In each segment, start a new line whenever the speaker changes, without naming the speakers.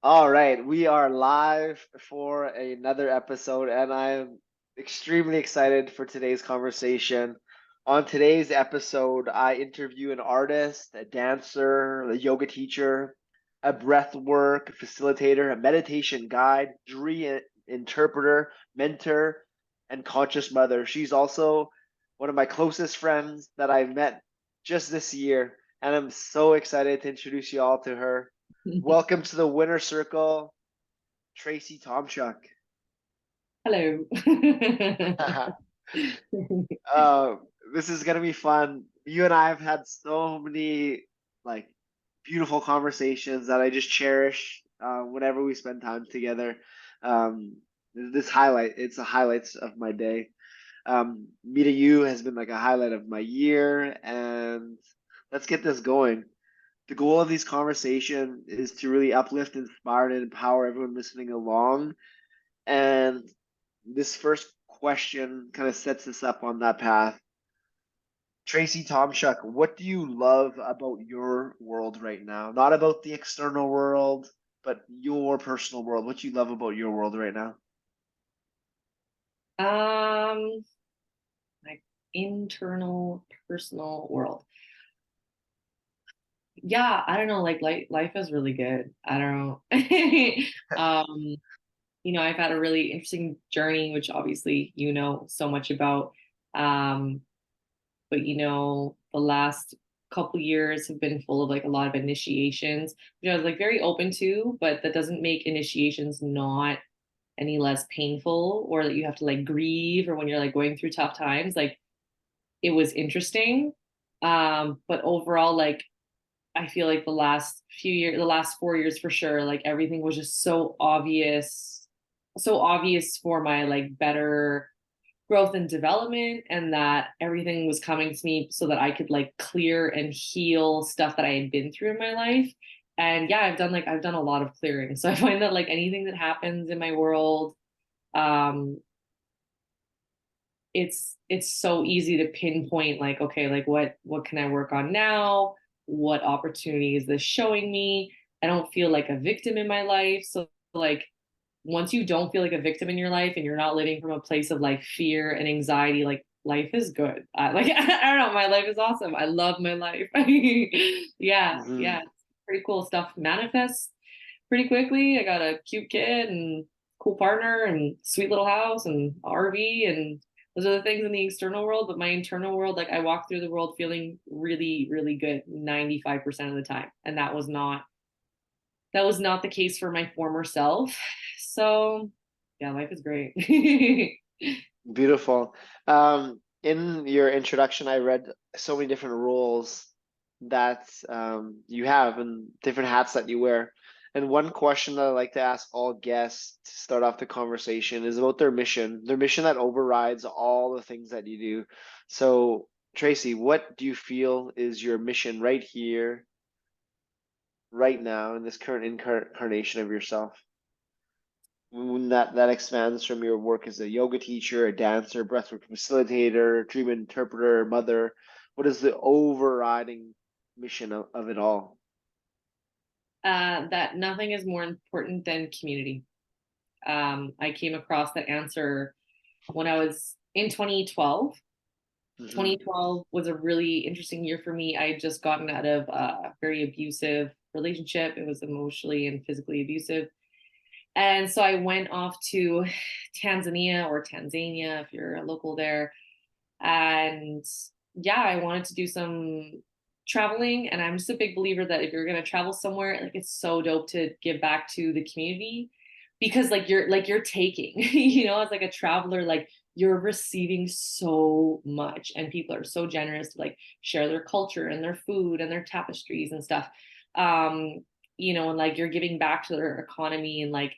All right, we are live for another episode, and I'm extremely excited for today's conversation. On today's episode, I interview an artist, a dancer, a yoga teacher, a breathwork facilitator, a meditation guide, dream interpreter, mentor, and conscious mother. She's also one of my closest friends that I met just this year, and I'm so excited to introduce you all to her. Welcome to the winner circle, Tracy Tomchuk.
Hello.
uh, this is gonna be fun. You and I have had so many like beautiful conversations that I just cherish whenever we spend time together. Um, it's a highlights of my day. Meeting you has been like a highlight of my year, and let's get this going. The goal of these conversations is to really uplift, inspire, and empower everyone listening along. And this first question kind of sets us up on that path. Tracy Tomchuk, what do you love about your world right now? Not about the external world, but your personal world. What do you love about your world right now?
um, my internal personal world. Yeah, I don't know, like life is really good. I don't know. Um, I've had a really interesting journey, which obviously you know so much about. Um, but the last couple years have been full of like a lot of initiations, which I was like very open to, but that doesn't make initiations not any less painful or that you have to like grieve or when you're like going through tough times. Like it was interesting. But overall, like I feel like the last 4 years for sure, like everything was just so obvious for my like better growth and development, and that everything was coming to me so that I could like clear and heal stuff that I had been through in my life. And yeah, I've done a lot of clearing. So I find that like anything that happens in my world, um, it's so easy to pinpoint like, okay, like what can I work on now? What opportunity is this showing me? I don't feel like a victim in my life. So like once you don't feel like a victim in your life and you're not living from a place of like fear and anxiety, like life is good. I don't know, my life is awesome. I love my life. Yeah,
Hmm.
yeah. Pretty cool stuff manifests pretty quickly. I got a cute kid and cool partner and sweet little house and RV, and those are the things in the external world. But my internal world, like I walk through the world feeling really, really good 95% of the time. And that was not the case for my former self. So yeah, life is great.
Beautiful. In your introduction, I read so many different roles that you have and different hats that you wear. And one question that I like to ask all guests to start off the conversation is about their mission that overrides all the things that you do. So, Tracy, what do you feel is your mission right here, right now, in this current incarnation of yourself? When that expands from your work as a yoga teacher, a dancer, breathwork facilitator, dream interpreter, mother. What is the overriding mission of it all?
That nothing is more important than community. I came across that answer when I was in 2012.
Hmm.
2012 was a really interesting year for me. I had just gotten out of a very abusive relationship. It was emotionally and physically abusive. And so I went off to Tanzania, if you're a local there. And yeah, I wanted to do some traveling. And I'm just a big believer that if you're going to travel somewhere, like it's so dope to give back to the community because like you're taking, as like a traveler, like you're receiving so much and people are so generous to like share their culture and their food and their tapestries and stuff. Um, and like you're giving back to their economy and like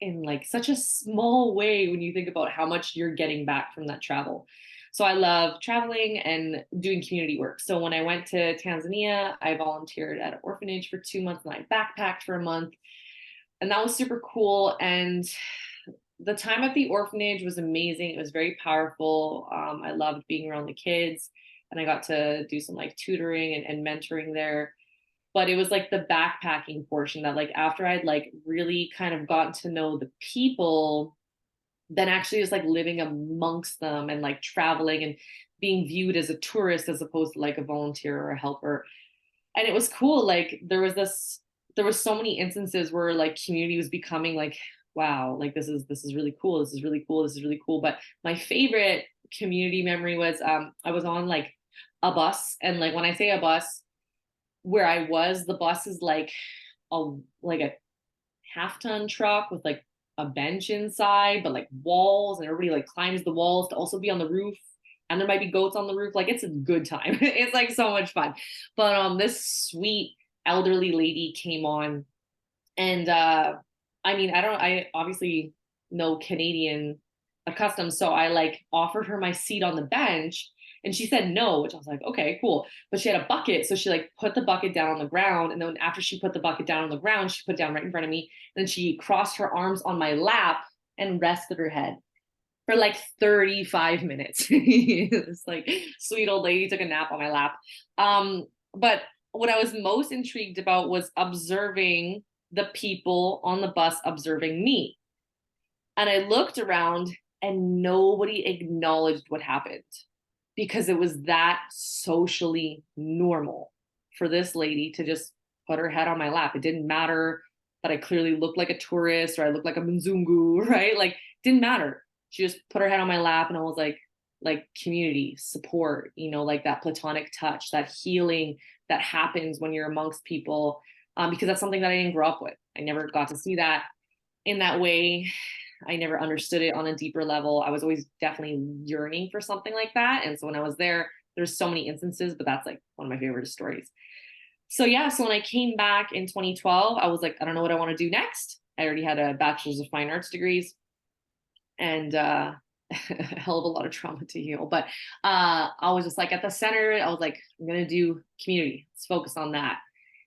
in like such a small way when you think about how much you're getting back from that travel. So I love traveling and doing community work. So when I went to Tanzania, I volunteered at an orphanage for 2 months and I backpacked for a month. And that was super cool. And the time at the orphanage was amazing. It was very powerful. I loved being around the kids and I got to do some like tutoring and mentoring there. But it was like the backpacking portion that like after I'd like really kind of gotten to know the people, then actually just like living amongst them and like traveling and being viewed as a tourist as opposed to like a volunteer or a helper. And it was cool. Like there was so many instances where like community was becoming like, wow, like this is really cool. This is really cool. This is really cool. But my favorite community memory was I was on like a bus, and like when I say a bus, where I was, the bus is a like a half-ton truck with like a bench inside, but like walls, and everybody like climbs the walls to also be on the roof. And there might be goats on the roof. Like it's a good time. It's like so much fun. But this sweet elderly lady came on, and I mean, I obviously know Canadian customs, so I like offered her my seat on the bench, and she said no, which I was like, okay, cool. But she had a bucket, so she like put the bucket down on the ground, and then after she put the bucket down on the ground, she put it down right in front of me, and then she crossed her arms on my lap and rested her head for like 35 minutes. It's like sweet old lady took a nap on my lap. But what I was most intrigued about was observing the people on the bus observing me. And I looked around and nobody acknowledged what happened because it was that socially normal for this lady to just put her head on my lap. It didn't matter that I clearly looked like a tourist or I looked like a Mzungu, right? Like, didn't matter. She just put her head on my lap, and I was like community support, like that platonic touch, that healing that happens when you're amongst people, because that's something that I didn't grow up with. I never got to see that in that way. I never understood it on a deeper level. I was always definitely yearning for something like that. And so when I was there's so many instances, but that's like one of my favorite stories. So yeah, so when I came back in 2012, I was like, I don't know what I want to do next. I already had a bachelor's of fine arts degrees, and a hell of a lot of trauma to heal. But I was just like at the center, I was like, I'm going to do community. Let's focus on that.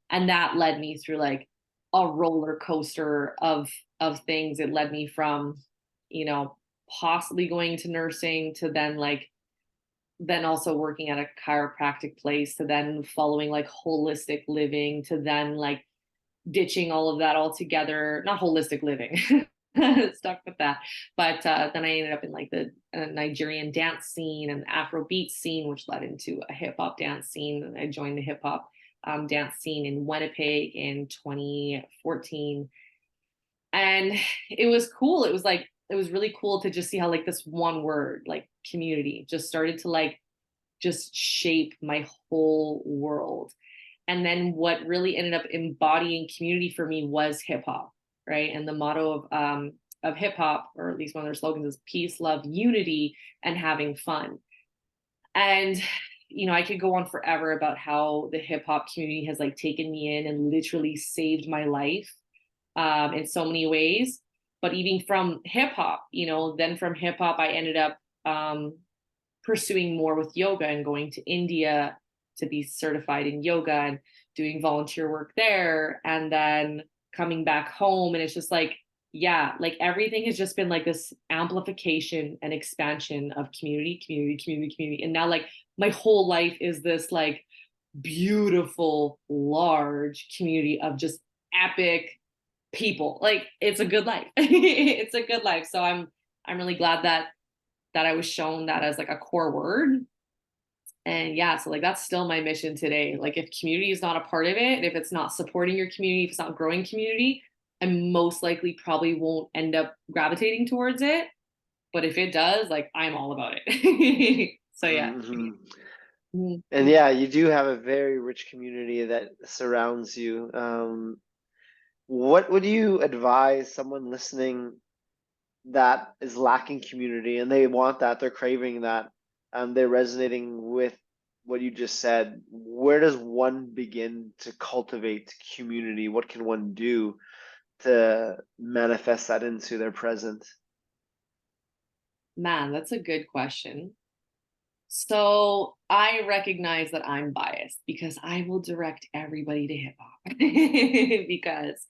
And that led me through like a roller coaster of things. It led me from, possibly going to nursing to then also working at a chiropractic place to then following like holistic living to then like ditching all of that altogether. Not holistic living. Stuck with that. But then I ended up in like the Nigerian dance scene and Afrobeat scene, which led into a hip hop dance scene. And I joined the hip hop dance scene in Winnipeg in 2014. And it was cool. It was really cool to just see how like this one word, like community, just started to like just shape my whole world. And then what really ended up embodying community for me was hip hop, right? And the motto of hip hop, or at least one of their slogans, is peace, love, unity, and having fun. And I could go on forever about how the hip hop community has like taken me in and literally saved my life in so many ways. But even from hip hop, then from hip hop, I ended up pursuing more with yoga and going to India to be certified in yoga and doing volunteer work there. And then coming back home, and it's just like, yeah, like everything has just been like this amplification and expansion of community. And now like my whole life is this like beautiful, large community of just epic people. Like it's a good life. It's a good life. So I'm really glad that I was shown that as like a core word. And yeah, so like that's still my mission today. Like if community is not a part of it, if it's not supporting your community, if it's not growing community, I most likely probably won't end up gravitating towards it. But if it does, like I'm all about it. So yeah.
Mm-hmm. And yeah, you do have a very rich community that surrounds you. What would you advise someone listening that is lacking community and they want that, they're craving that, they're resonating with what you just said? Where does one begin to cultivate community? What can one do to manifest that into their present?
Man, that's a good question. So I recognize that I'm biased because I will direct everybody to hip hop because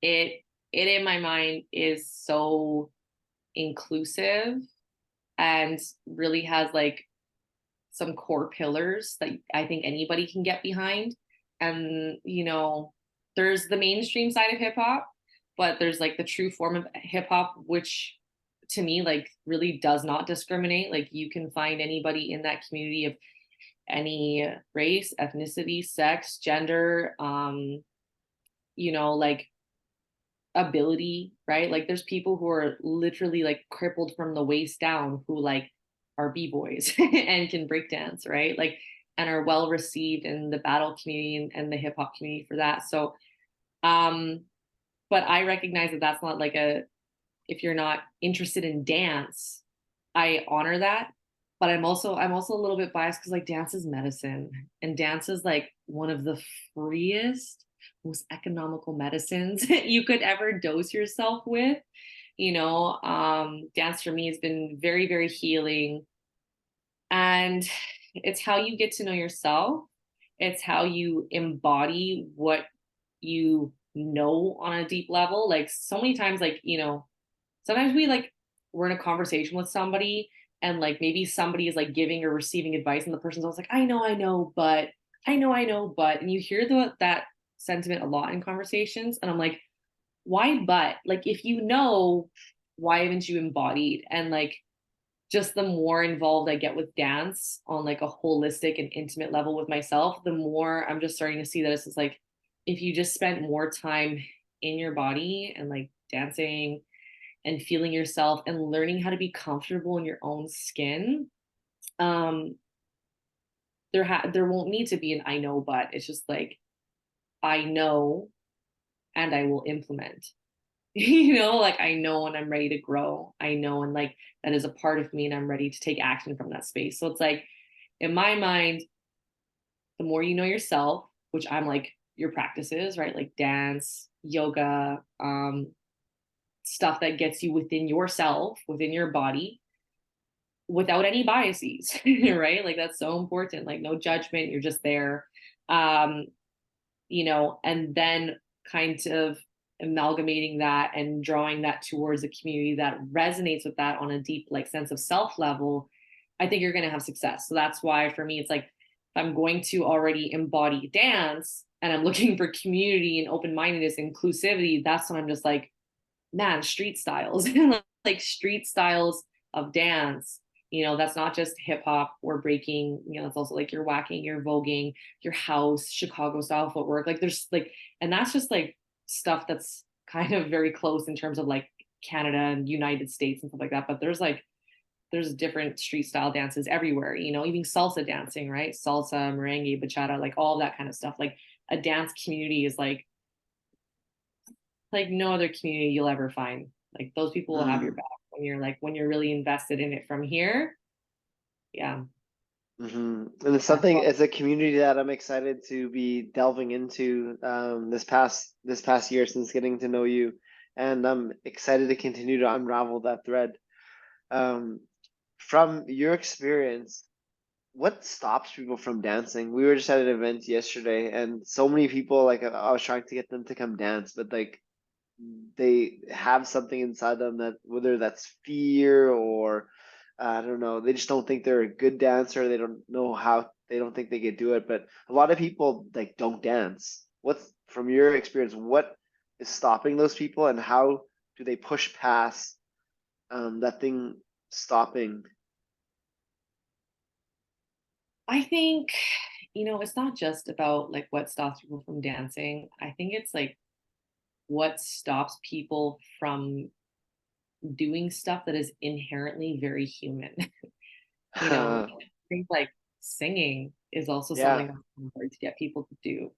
it it in my mind is so inclusive and really has like some core pillars that I think anybody can get behind. And, there's the mainstream side of hip hop, but there's like the true form of hip hop, which to me, like, really does not discriminate. Like, you can find anybody in that community of any race, ethnicity, sex, gender, like ability, right? Like, there's people who are literally like crippled from the waist down who like are b-boys and can break dance, right? Like, and are well received in the battle community and the hip hop community for that. So, um, but I recognize that that's not like if you're not interested in dance, I honor that. But I'm also a little bit biased because like dance is medicine, and dance is like one of the freest, most economical medicines you could ever dose yourself with. Dance for me has been very, very healing. And it's how you get to know yourself. It's how you embody what you know on a deep level. Like, so many times, like, sometimes we're in a conversation with somebody, and like maybe somebody is like giving or receiving advice, and the person's always like, I know, but, and you hear that sentiment a lot in conversations. And I'm like, why, but? Like, if you know, why haven't you embodied? And like, just the more involved I get with dance on like a holistic and intimate level with myself, the more I'm just starting to see that it's just like, if you just spent more time in your body and like dancing and feeling yourself and learning how to be comfortable in your own skin, um, there won't need to be an I know, but it's just like, I know and I will implement. Like, I know when I'm ready to grow. I know, and like that is a part of me, and I'm ready to take action from that space. So it's like, in my mind, the more you know yourself, which I'm like your practices, right? Like dance, yoga, stuff that gets you within yourself, within your body, without any biases, right? Like, that's so important. Like, no judgment, you're just there. Um, and then kind of amalgamating that and drawing that towards a community that resonates with that on a deep like sense of self level, I think you're going to have success. So that's why for me it's like, if I'm going to already embody dance and I'm looking for community and open-mindedness, inclusivity, that's when I'm just like, man, street styles, like street styles of dance. That's not just hip hop or breaking, it's also like your whacking, your voguing, your house, Chicago style footwork. Like, there's like, and that's just like stuff that's kind of very close in terms of like Canada and United States and stuff like that. But there's different street style dances everywhere, even salsa dancing, right? Salsa, merengue, bachata, like all that kind of stuff. Like, a dance community is like no other community you'll ever find. Like, those people will have your back when you're really invested in it from here. Yeah.
And it's something, it's a community that I'm excited to be delving into this past year since getting to know you, and I'm excited to continue to unravel that thread. From your experience, what stops people from dancing? We were just at an event yesterday, and so many people, like, I was trying to get them to come dance, but like they have something inside them, that whether that's fear or I don't know, they just don't think they're a good dancer. They don't know how, they don't think they could do it. But a lot of people like don't dance. What's, from your experience, what is stopping those people, and how do they push past that thing stopping?
I think, it's not just about like what stops people from dancing. I think it's like what stops people from doing stuff that is inherently very human. I think like singing is also something
Yeah.
that's hard to get people to do.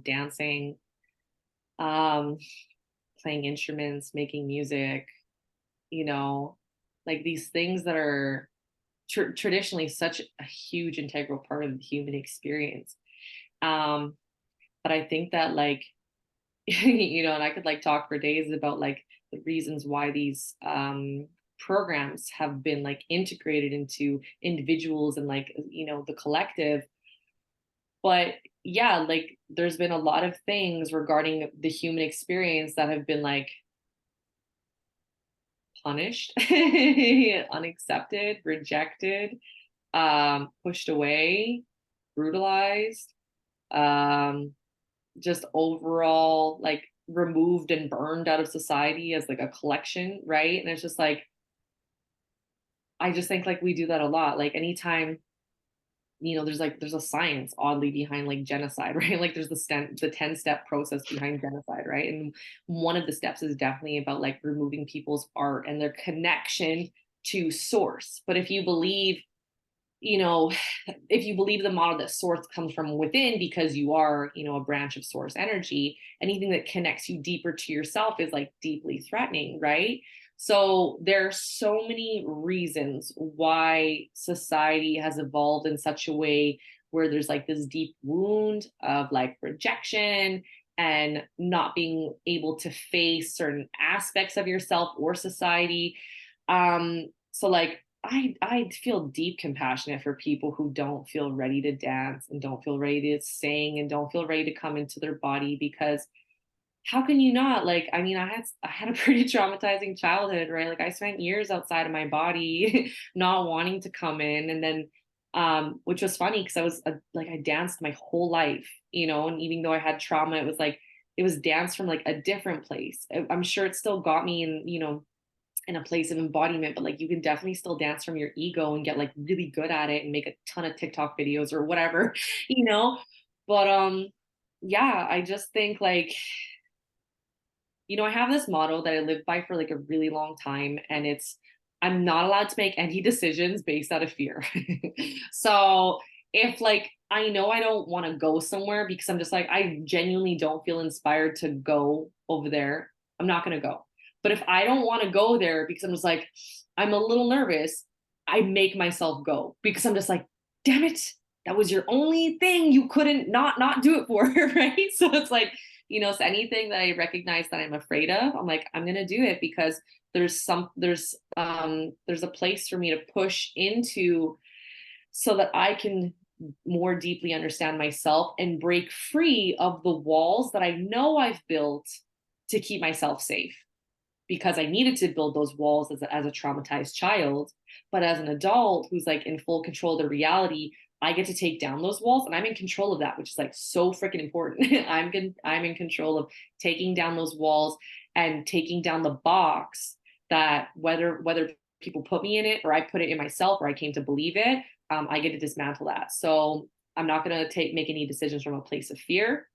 Dancing, um, playing instruments, making music, you know, like these things that are traditionally such a huge integral part of the human experience. Um, but I think that like, and I could like talk for days about like the reasons why these programs have been like integrated into individuals and like, the collective. But yeah, like there's been a lot of things regarding the human experience that have been like punished, unaccepted, rejected, pushed away, brutalized. just overall like removed and burned out of society as like a collection, right? And it's just like, I just think like we do that a lot. Like anytime, there's a science oddly behind like genocide, right? Like there's the 10-step process behind genocide, right? And one of the steps is definitely about like removing people's art and their connection to source. But you know, if you believe the model that source comes from within because you are, a branch of source energy, anything that connects you deeper to yourself is like deeply threatening, right? So there are so many reasons why society has evolved in such a way where there's like this deep wound of like rejection and not being able to face certain aspects of yourself or society. So like I feel deep compassionate for people who don't feel ready to dance and don't feel ready to sing and don't feel ready to come into their body, because how can you not? Like, I mean, I had a pretty traumatizing childhood, right? Like I spent years outside of my body not wanting to come in. And then which was funny because like I danced my whole life, and even though I had trauma, it was dance from like a different place. I'm sure it still got me in a place of embodiment, but like you can definitely still dance from your ego and get like really good at it and make a ton of TikTok videos or whatever, you know. But yeah, I just think like, I have this motto that I live by for like a really long time, and it's I'm not allowed to make any decisions based out of fear. So if like I know I don't want to go somewhere because I'm just like I genuinely don't feel inspired to go over there, I'm not going to go. But if I don't want to go there because I'm just like I'm a little nervous, I make myself go because I'm just like, damn it, that was your only thing you couldn't not do it for, right? So it's like, so anything that I recognize that I'm afraid of, I'm like, I'm gonna do it because there's a place for me to push into so that I can more deeply understand myself and break free of the walls that I know I've built to keep myself safe, because I needed to build those walls as a traumatized child. But as an adult who's like in full control of the reality, I get to take down those walls and I'm in control of that, which is like so freaking important. I'm in control of taking down those walls and taking down the box that whether people put me in it or I put it in myself or I came to believe it, I get to dismantle that. So I'm not going to make any decisions from a place of fear.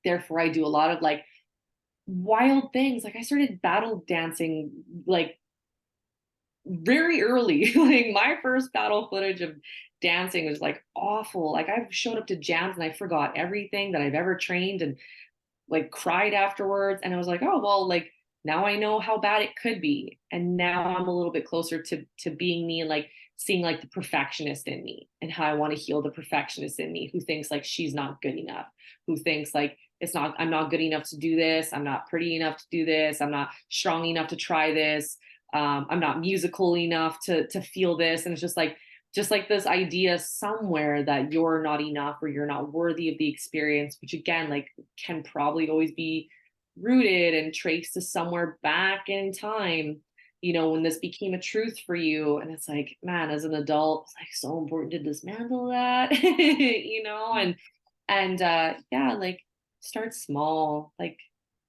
Therefore, I do a lot of like wild things. Like I started battle dancing like very early. Like my first battle footage of dancing was like awful. Like I've showed up to jams and I forgot everything that I've ever trained and like cried afterwards. And I was like, oh well, like now I know how bad it could be. And now I'm a little bit closer to being me and like seeing like the perfectionist in me and how I want to heal the perfectionist in me who thinks like she's not good enough, who thinks like I'm not good enough to do this, I'm not pretty enough to do this, I'm not strong enough to try this, I'm not musical enough to feel this. And it's just like this idea somewhere that you're not enough or you're not worthy of the experience, which again like can probably always be rooted and traced to somewhere back in time, when this became a truth for you. And it's like, man, as an adult, it's like so important to dismantle that, and yeah, like start small, like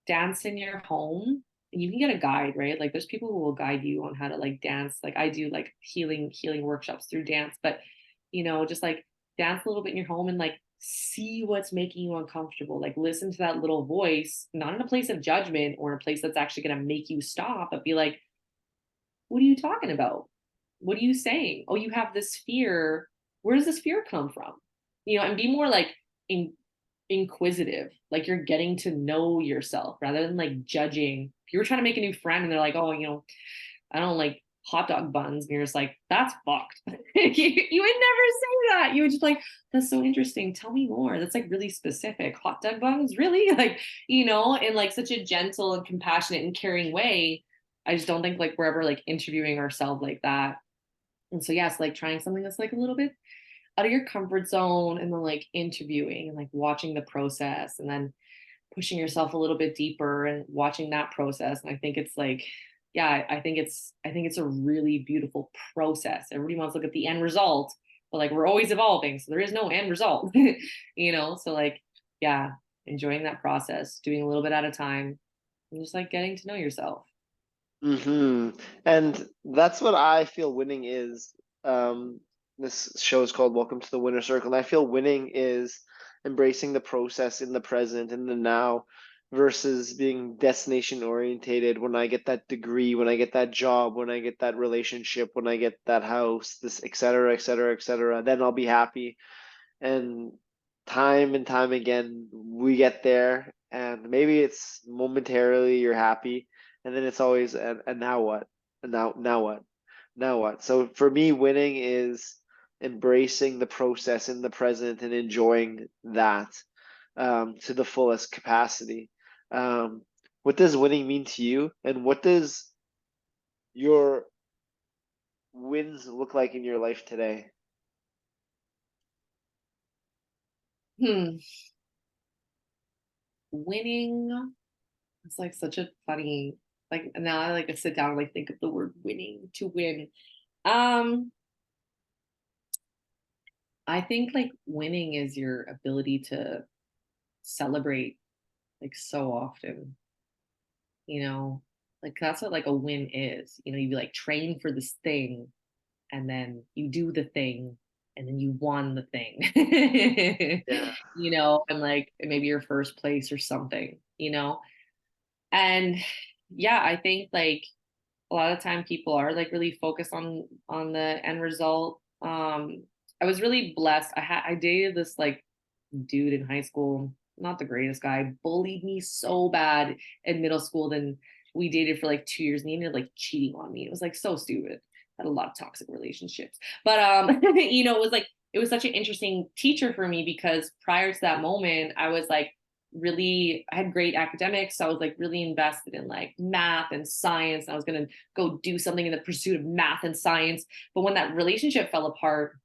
dance in your home. And you can get a guide, right? Like there's people who will guide you on how to like dance. Like I do like healing workshops through dance, but just like dance a little bit in your home and like see what's making you uncomfortable. Like listen to that little voice, not in a place of judgment or in a place that's actually going to make you stop, but be like, what are you talking about? What are you saying? Oh, you have this fear. Where does this fear come from? And be more like inquisitive, like you're getting to know yourself rather than like judging. If you were trying to make a new friend and they're like, oh, I don't like hot dog buns, and you're just like, that's fucked. You would never say that. You would just like, that's so interesting, tell me more. That's like really specific. Hot dog buns, really? Like, in like such a gentle and compassionate and caring way. I just don't think like we're ever like interviewing ourselves like that. And so yeah, it's like trying something that's like a little bit out of your comfort zone and then like interviewing and like watching the process and then pushing yourself a little bit deeper and watching that process. And I think it's like, yeah, I think it's a really beautiful process. Everybody wants to look at the end result, but like we're always evolving. So there is no end result, So like, yeah, enjoying that process, doing a little bit at a time, and just like getting to know yourself.
And that's what I feel winning is. This show is called Welcome to the Winner Circle, and I feel winning is embracing the process in the present, in the now, versus being destination orientated. When I get that degree, when I get that job, when I get that relationship, when I get that house, this, et cetera, et cetera, et cetera, then I'll be happy. And time again, we get there, and maybe it's momentarily you're happy, and then it's always and now what? And now what? Now what? So for me, winning is embracing the process in the present and enjoying that to the fullest capacity. Um, what does winning mean to you, and what does your wins look like in your life today?
Hmm. Winning. It's like such a funny, like now I like to sit down and like think of the word winning, to win. Um, I think like winning is your ability to celebrate like so often, you know, like that's what like a win is. You like train for this thing and then you do the thing and then you won the thing.
Yeah.
And like maybe your first place or something. And yeah, I think like a lot of time people are like really focused on the end result. I was really blessed. I dated this like dude in high school, not the greatest guy, bullied me so bad in middle school. Then we dated for like 2 years and he ended up like cheating on me. It was like so stupid. Had a lot of toxic relationships. But it was such an interesting teacher for me because prior to that moment, I was like I had great academics. So I was like really invested in like math and science. And I was gonna go do something in the pursuit of math and science. But when that relationship fell apart,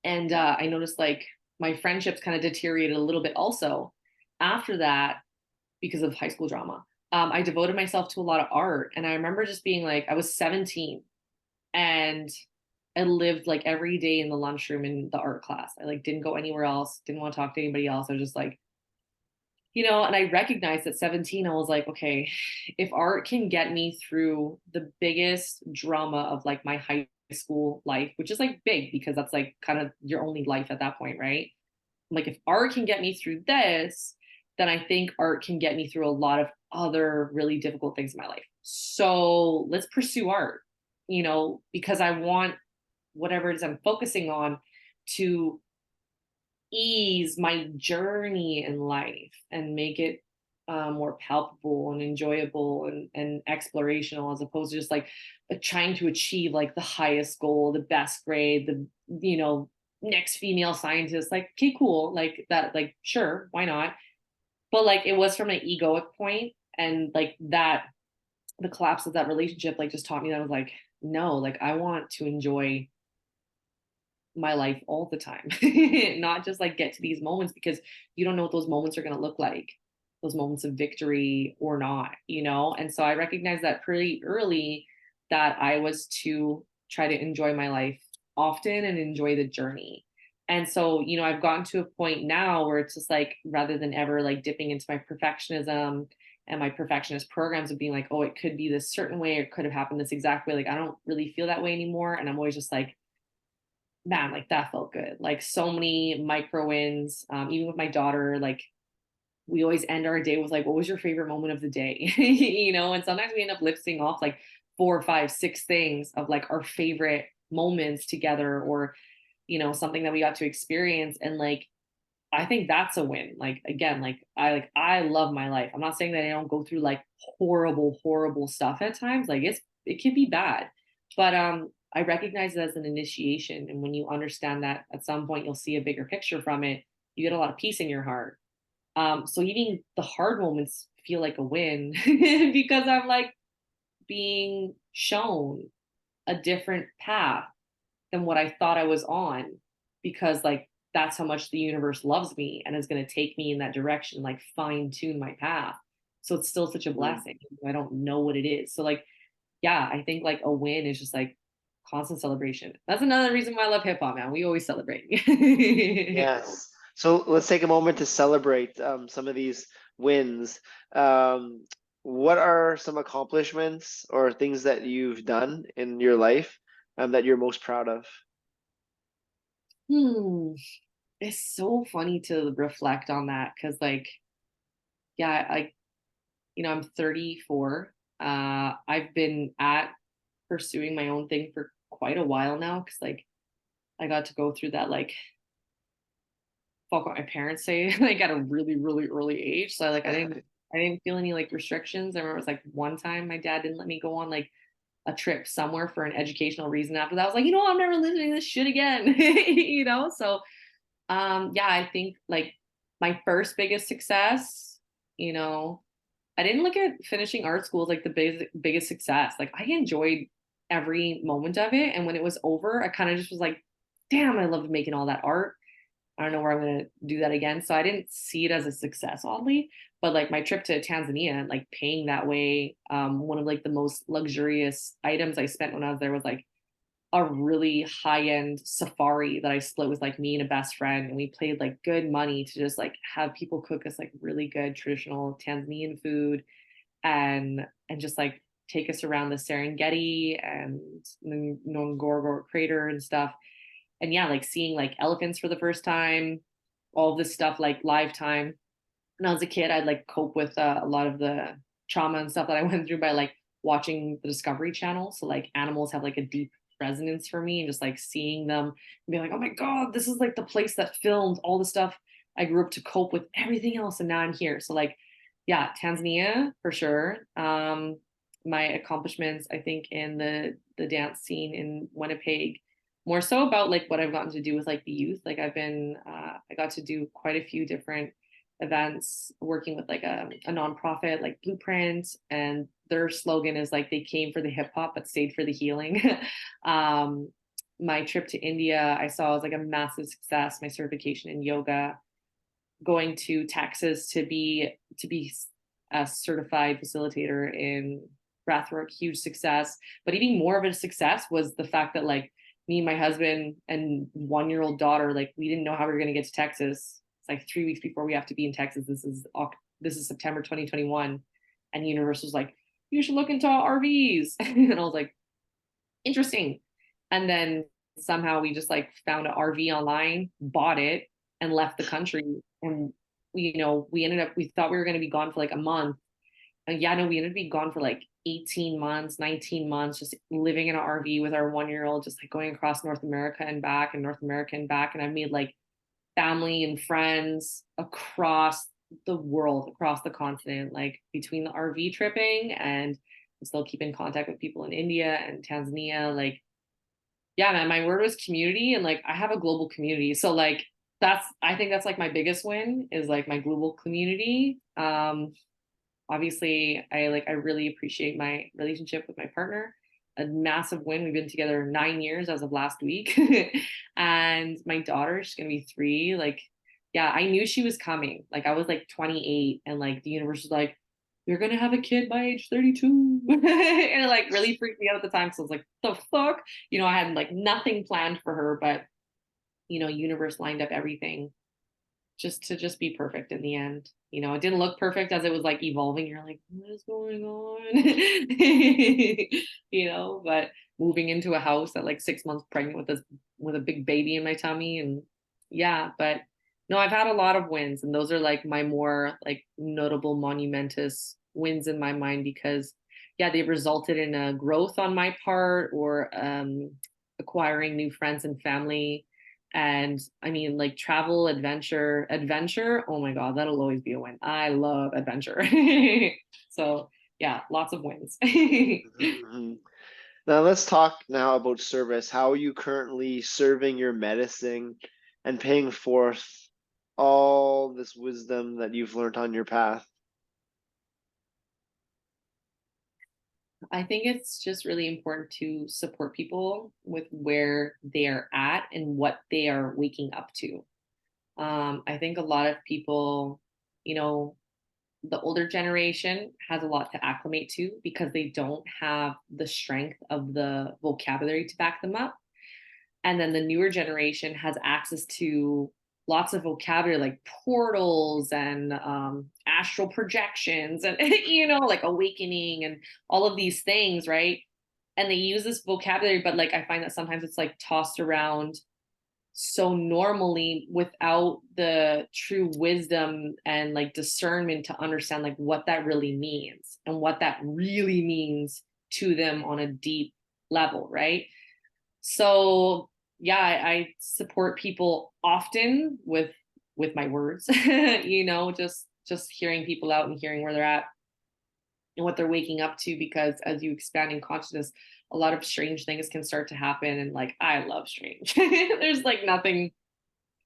and I noticed like my friendships kind of deteriorated a little bit also after that because of high school drama. I devoted myself to a lot of art. And I remember just being like, I was 17 and I lived like every day in the lunchroom in the art class. I like didn't go anywhere else, didn't want to talk to anybody else. I was just like, and I recognized at 17, I was like, okay, if art can get me through the biggest drama of like my high school life, which is like big because that's like kind of your only life at that point, right? Like, if art can get me through this, then I think art can get me through a lot of other really difficult things in my life. So let's pursue art, because I want whatever it is I'm focusing on to ease my journey in life and make it more palpable and enjoyable and explorational as opposed to just like trying to achieve like the highest goal, the best grade, the next female scientist. Like, okay, cool, like that, like sure, why not? But like it was from an egoic point, and like that, the collapse of that relationship like just taught me that I was like, no, like I want to enjoy my life all the time, not just like get to these moments because you don't know what those moments are going to look like, those moments of victory or not. And so I recognized that pretty early that I was to try to enjoy my life often and enjoy the journey. And so, I've gotten to a point now where it's just like rather than ever like dipping into my perfectionism and my perfectionist programs of being like, oh, it could be this certain way or it could have happened this exact way. Like, I don't really feel that way anymore. And I'm always just like, man, like that felt good. Like so many micro wins. Even with my daughter, like we always end our day with like, what was your favorite moment of the day? And sometimes we end up listing off like 4, 5, 6 things of like our favorite moments together or, something that we got to experience. And like, I think that's a win. Like, again, I love my life. I'm not saying that I don't go through like horrible, horrible stuff at times. Like it can be bad, but I recognize it as an initiation. And when you understand that at some point you'll see a bigger picture from it, you get a lot of peace in your heart. So even the hard moments feel like a win because I'm like being shown a different path than what I thought I was on, because like that's how much the universe loves me and is going to take me in that direction, like fine tune my path. So it's still such a blessing. I don't know what it is. So like, yeah, I think like a win is just like constant celebration. That's another reason why I love hip hop, man. We always celebrate.
Yes. So let's take a moment to celebrate some of these wins. Um, what are some accomplishments or things that you've done in your life that you're most proud of?
Hmm. It's so funny to reflect on that because, like, yeah, I'm 34. I've been at pursuing my own thing for quite a while now because, like, I got to go through that, like, fuck what my parents say, like, at a really, really early age. So, like, I didn't feel any like restrictions. I remember it was like one time my dad didn't let me go on like a trip somewhere for an educational reason. After that, I was like, I'm never listening to this shit again. So yeah, I think like my first biggest success, you know, I didn't look at finishing art school as like the biggest success. Like I enjoyed every moment of it. And when it was over, I kind of just was like, damn, I loved making all that art. I don't know where I'm going to do that again. So I didn't see it as a success, oddly. But like my trip to Tanzania and like paying that way, one of like the most luxurious items I spent when I was there was like a really high end safari that I split with like me and a best friend. And we paid like good money to just like have people cook us like really good traditional Tanzanian food and just like take us around the Serengeti and the Ngorongoro crater and stuff. And yeah, like seeing like elephants for the first time, all this stuff like live time. When I was a kid, I'd like cope with a lot of the trauma and stuff that I went through by like watching the Discovery Channel. So like animals have like a deep resonance for me, and just like seeing them and being like, oh my God, this is like the place that filmed all the stuff I grew up to cope with everything else. And now I'm here. So like, yeah, Tanzania for sure. My accomplishments, I think, in the dance scene in Winnipeg, more so about like what I've gotten to do with like the youth. Like I got to do quite a few different events working with like a nonprofit like Blueprint, and their slogan is like they came for the hip hop but stayed for the healing. um, my trip to India I saw was like a massive success. My certification in yoga, going to Texas to be a certified facilitator in breathwork, huge success. But even more of a success was the fact that like me and my husband and 1-year-old daughter, like we didn't know how we were going to get to Texas. It's like 3 weeks before we have to be in Texas. This is September 2021, and Universe was like, you should look into RVs, and I was like, interesting. And then somehow we just like found an RV online, bought it, and left the country. And we thought we were going to be gone for like a month. And yeah, no, we ended up being gone for like 18 months, 19 months, just living in an RV with our 1-year-old, just like going across North America and back and North America and back. And I've made like family and friends across the world, across the continent, like between the RV tripping, and I still keep in contact with people in India and Tanzania. Like, yeah, man, my word was community, and like I have a global community. So like I think that's like my biggest win is like my global community. Obviously I really appreciate my relationship with my partner. A massive win. We've been together 9 years as of last week. And my daughter, she's gonna be 3. Like, yeah, I knew she was coming. Like I was like 28, and like the universe was like, you're gonna have a kid by age 32. And it like really freaked me out at the time. So I was like, the fuck? I had like nothing planned for her, but universe lined up everything just to just be perfect in the end. It didn't look perfect as it was like evolving. You're like, what is going on? But moving into a house at like 6 months pregnant with a big baby in my tummy, and yeah, but no, I've had a lot of wins, and those are like my more like notable monumentous wins in my mind because yeah, they've resulted in a growth on my part or acquiring new friends and family. And I mean, like travel, adventure. Oh my God, that'll always be a win. I love adventure. So yeah, lots of wins.
Mhm. Now let's talk now about service. How are you currently serving your medicine and paying forth all this wisdom that you've learned on your path?
I think it's just really important to support people with where they are at and what they are waking up to. I think a lot of people, you know, the older generation has a lot to acclimate to because they don't have the strength of the vocabulary to back them up. And then the newer generation has access to lots of vocabulary like portals and astral projections and you know, like awakening and all of these things, right? And they use this vocabulary, but like I find that sometimes it's like tossed around so normally without the true wisdom and like discernment to understand like what that really means and what that really means to them on a deep level, right? So yeah, I support people often with my words, you know, just hearing people out and hearing where they're at and what they're waking up to, because as you expand in consciousness, a lot of strange things can start to happen. And like, I love strange. There's like nothing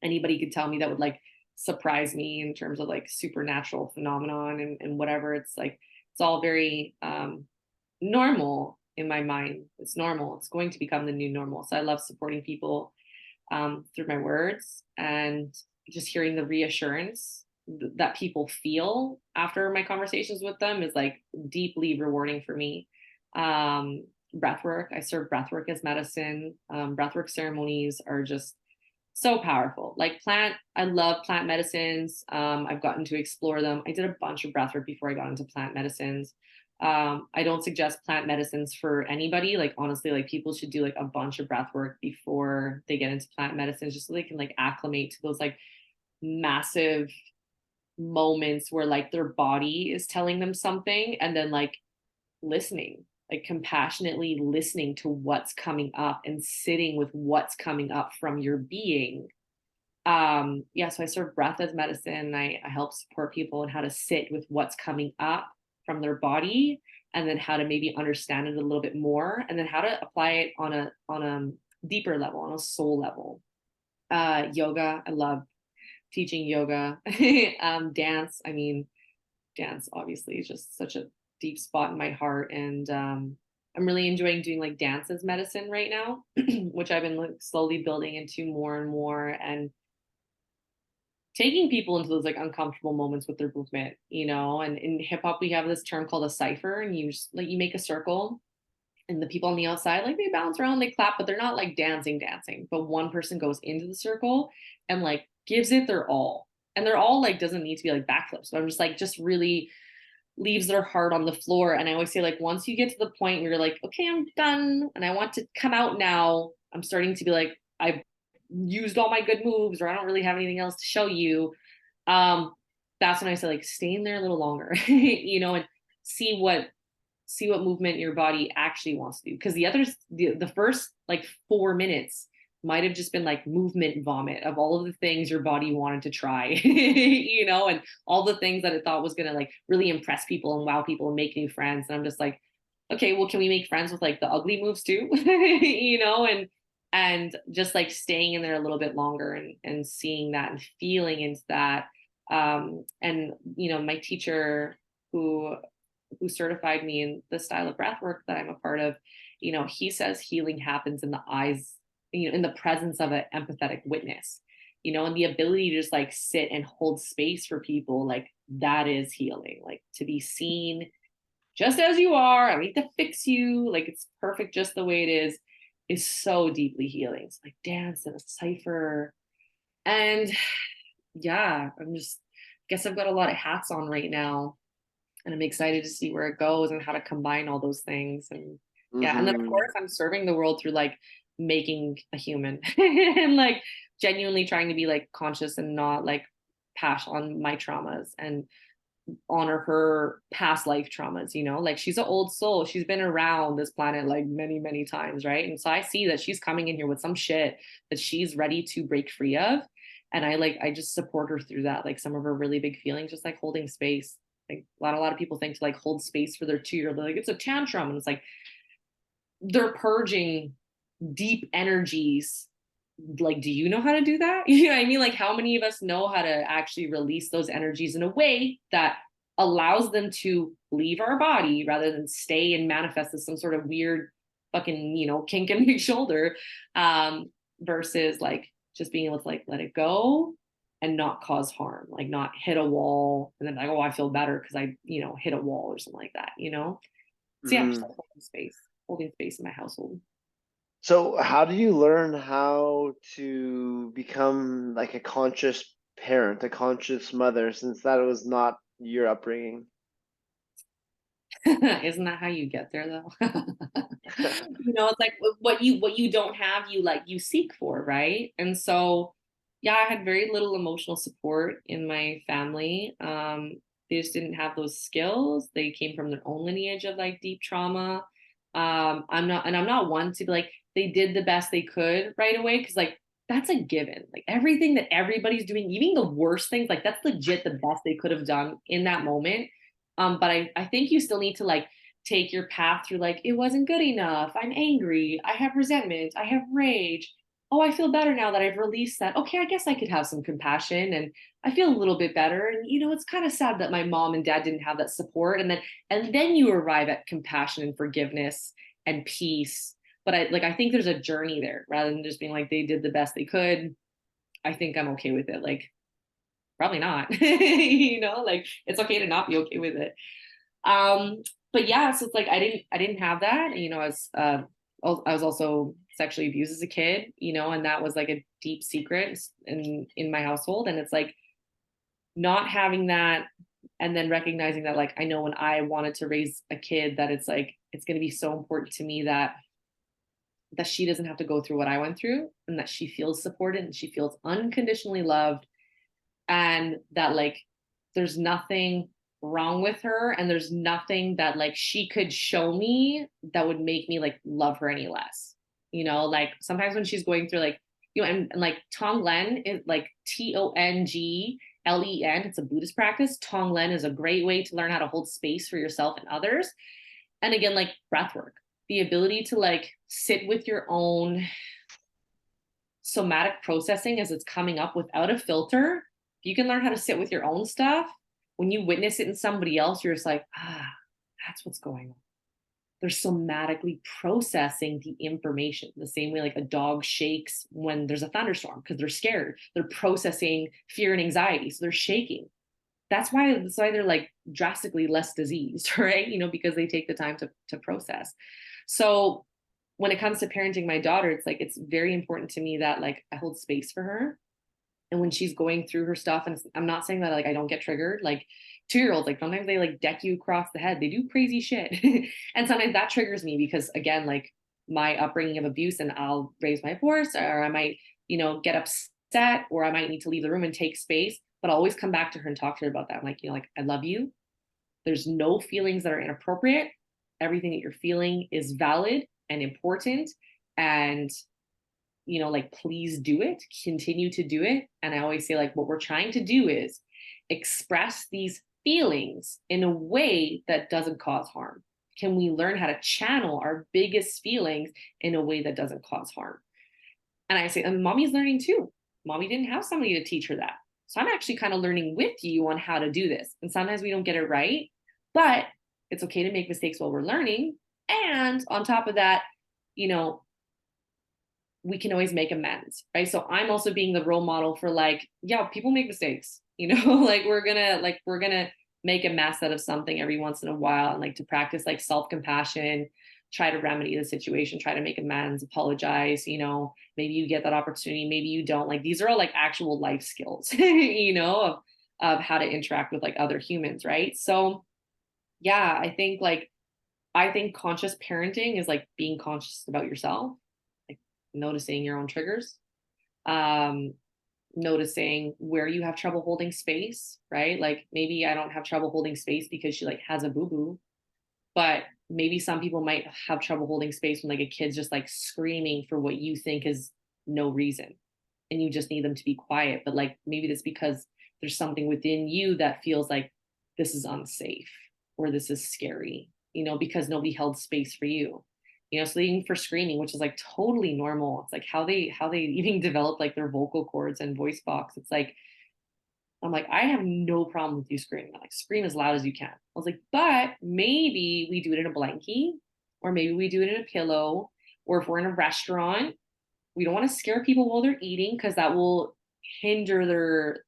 anybody could tell me that would like surprise me in terms of like supernatural phenomenon and whatever. It's like, it's all very normal in my mind. It's normal. It's going to become the new normal. So I love supporting people through my words and just hearing the reassurance that people feel after my conversations with them is like deeply rewarding for me. Breath work, I serve breath work as medicine. Breath work ceremonies are just so powerful. Like I love plant medicines. I've gotten to explore them. I did a bunch of breath work before I got into plant medicines. I don't suggest plant medicines for anybody. Like honestly, like people should do like a bunch of breath work before they get into plant medicines, just so they can like acclimate to those like massive moments where like their body is telling them something, and then like listening, like compassionately listening to what's coming up and sitting with what's coming up from your being. Yeah, so I serve breath as medicine. I help support people in how to sit with what's coming up from their body, and then how to maybe understand it a little bit more, and then how to apply it on a deeper level, on a soul level. Yoga, I love teaching yoga. Dance, I mean, dance obviously is just such a deep spot in my heart, and I'm really enjoying doing like dance as medicine right now, which I've been like slowly building into more and more, and taking people into those like uncomfortable moments with their movement, you know. And in hip hop we have this term called a cipher, and you just like you make a circle, and the people on the outside like they bounce around, they clap, but they're not like dancing, but one person goes into the circle and like gives it their all, and they're all like doesn't need to be like backflips, but I'm just like just really leaves their heart on the floor. And I always say, like, once you get to the point where you're like, okay, I'm done and I want to come out now, I'm starting to be like, I've used all my good moves, or I don't really have anything else to show you. Um, that's when I say, like, stay in there a little longer, you know, and see what movement your body actually wants to do. Because the first like 4 minutes might have just been like movement vomit of all of the things your body wanted to try, you know, and all the things that it thought was going to like really impress people and wow people and make new friends. And I'm just like, okay, well, can we make friends with like the ugly moves too? You know, and just like staying in there a little bit longer and seeing that and feeling into that. And you know, my teacher who certified me in the style of breath work that I'm a part of, you know, he says healing happens in the eyes, you know, in the presence of an empathetic witness, you know, and the ability to just like sit and hold space for people, like that is healing, like to be seen just as you are. I don't need to fix you. Like it's perfect just the way it is so deeply healing. It's like dance and a cipher. And yeah, guess I've got a lot of hats on right now, and I'm excited to see where it goes and how to combine all those things. And yeah, and then of
Mm-hmm.
course I'm serving the world through like making a human and like genuinely trying to be like conscious and not like pass on my traumas and honor her past life traumas, you know. Like she's an old soul, she's been around this planet like many times, right? And so I see that she's coming in here with some shit that she's ready to break free of, and I just support her through that, like some of her really big feelings, just like holding space. Like a lot of people think to like hold space for their 2-year-old, they're like it's a tantrum, and it's like they're purging deep energies. Like, do you know how to do that? You know what I mean? Like, how many of us know how to actually release those energies in a way that allows them to leave our body rather than stay and manifest as some sort of weird fucking, you know, kink in my shoulder, versus like just being able to like let it go and not cause harm, like not hit a wall and then like, oh, I feel better because I, you know, hit a wall or something like that, you know? So yeah, just like holding space in my household.
So how do you learn how to become like a conscious parent, a conscious mother, since that was not your upbringing?
Isn't that how you get there though? It's like what you don't have, you seek for, right? And so yeah, I had very little emotional support in my family. They just didn't have those skills. They came from their own lineage of like deep trauma. I'm not one to be like they did the best they could right away because like that's a given. Like everything that everybody's doing, even the worst things, like that's legit the best they could have done in that moment. But I think you still need to like take your path through like it wasn't good enough. I'm angry. I have resentment. I have rage. Oh, I feel better now that I've released that. Okay, I guess I could have some compassion and I feel a little bit better. And it's kind of sad that my mom and dad didn't have that support. And then you arrive at compassion and forgiveness and peace. But I think there's a journey there rather than just being like they did the best they could. I think I'm okay with it. Like probably not. Like it's okay to not be okay with it. Um, but yeah, so it's like I didn't have that. I was also sexually abused as a kid, and that was like a deep secret in my household. And it's like not having that and then recognizing that like I know when I wanted to raise a kid that it's like it's gonna be so important to me that she doesn't have to go through what I went through and that she feels supported and she feels unconditionally loved and that like there's nothing wrong with her and there's nothing that like she could show me that would make me like love her any less. Like sometimes when she's going through like and like Tonglen is like Tonglen. It's a Buddhist practice. Tonglen is a great way to learn how to hold space for yourself and others. And again, like breath work, the ability to like sit with your own somatic processing as it's coming up without a filter. If you can learn how to sit with your own stuff, when you witness it in somebody else, you're just like, that's what's going on. They're somatically processing the information the same way like a dog shakes when there's a thunderstorm because they're scared. They're processing fear and anxiety. So they're shaking. That's why they're like drastically less diseased, right? Because they take the time to process. So when it comes to parenting my daughter, it's like it's very important to me that like I hold space for her. And when she's going through her stuff, and I'm not saying that like I don't get triggered, like 2-year-olds, like sometimes they like deck you across the head. They do crazy shit. And sometimes that triggers me because again, like my upbringing of abuse, and I'll raise my voice or I might, get upset or I might need to leave the room and take space. But I'll always come back to her and talk to her about that. I'm like, like I love you. There's no feelings that are inappropriate. Everything that you're feeling is valid and important. And like please do it, continue to do it. And I always say like what we're trying to do is express these feelings in a way that doesn't cause harm. Can we learn how to channel our biggest feelings in a way that doesn't cause harm? And I say, and mommy's learning too. Mommy didn't have somebody to teach her that. So I'm actually kind of learning with you on how to do this. And sometimes we don't get it right, but it's okay to make mistakes while we're learning. And on top of that, you know, we can always make amends, right? So I'm also being the role model for like, yeah, people make mistakes, like we're gonna make a mess out of something every once in a while, and like to practice like self-compassion, try to remedy the situation, try to make amends, apologize, maybe you get that opportunity, maybe you don't. Like these are all like actual life skills, of how to interact with like other humans, right? So yeah, I think conscious parenting is like being conscious about yourself, like noticing your own triggers, um, noticing where you have trouble holding space, right? Like maybe I don't have trouble holding space because she like has a boo boo, but maybe some people might have trouble holding space when like a kid's just like screaming for what you think is no reason, and you just need them to be quiet. But like maybe that's because there's something within you that feels like this is unsafe or this is scary, because nobody held space for you. So even for screaming, which is like totally normal. It's like how they even develop like their vocal cords and voice box. It's like I'm like, I have no problem with you screaming. I'm like, scream as loud as you can. I was like, but maybe we do it in a blankie, or maybe we do it in a pillow, or if we're in a restaurant, we don't want to scare people while they're eating because that will hinder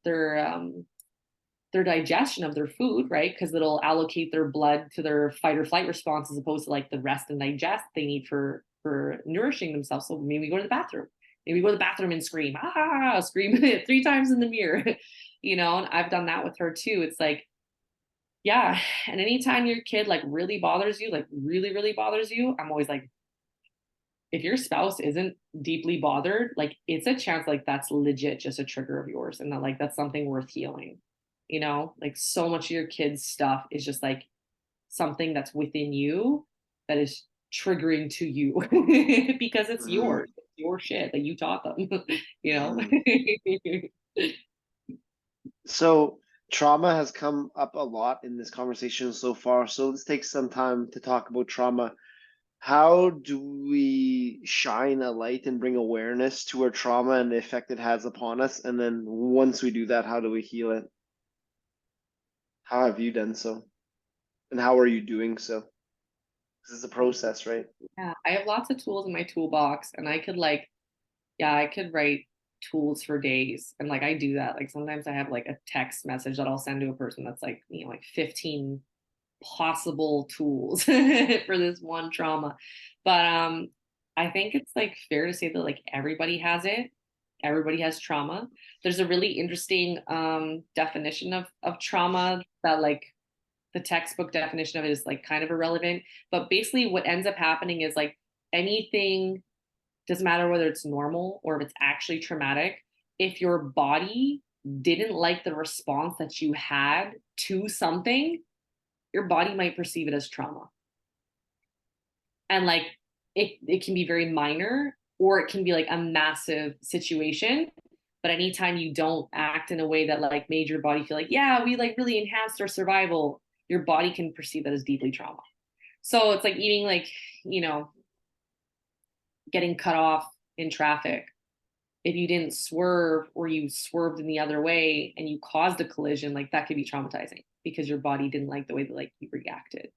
their digestion of their food, right? Because it'll allocate their blood to their fight or flight response as opposed to like the rest and digest they need for for nourishing themselves. So maybe go to the bathroom. Maybe go to the bathroom and scream 3 times in the mirror, and I've done that with her too. It's like, yeah. And anytime your kid like really bothers you, like really, really bothers you, I'm always like, if your spouse isn't deeply bothered, like it's a chance like that's legit just a trigger of yours and that like that's something worth healing. Like so much of your kids' stuff is just like something that's within you that is triggering to you because it's
Mm-hmm.
yours. It's your shit that you taught them, you know?
Mm-hmm. So trauma has come up a lot in this conversation so far. So let's take some time to talk about trauma. How do we shine a light and bring awareness to our trauma and the effect it has upon us? And then once we do that, how do we heal it? How have you done so? And how are you doing so? This is a process, right?
Yeah, I have lots of tools in my toolbox and I could like, yeah, I could write tools for days. And like I do that. Like sometimes I have like a text message that I'll send to a person that's like, like 15 possible tools for this one trauma. But I think it's like fair to say that like everybody has it. Everybody has trauma. There's a really interesting definition of trauma that like the textbook definition of it is like kind of irrelevant. But basically what ends up happening is like anything, doesn't matter whether it's normal or if it's actually traumatic, if your body didn't like the response that you had to something, your body might perceive it as trauma. And like it can be very minor or it can be like a massive situation. But anytime you don't act in a way that like made your body feel like, yeah, we like really enhanced our survival, your body can perceive that as deeply trauma. So it's like eating like, you know, getting cut off in traffic. If you didn't swerve or you swerved in the other way and you caused a collision, like that could be traumatizing because your body didn't like the way that like you reacted,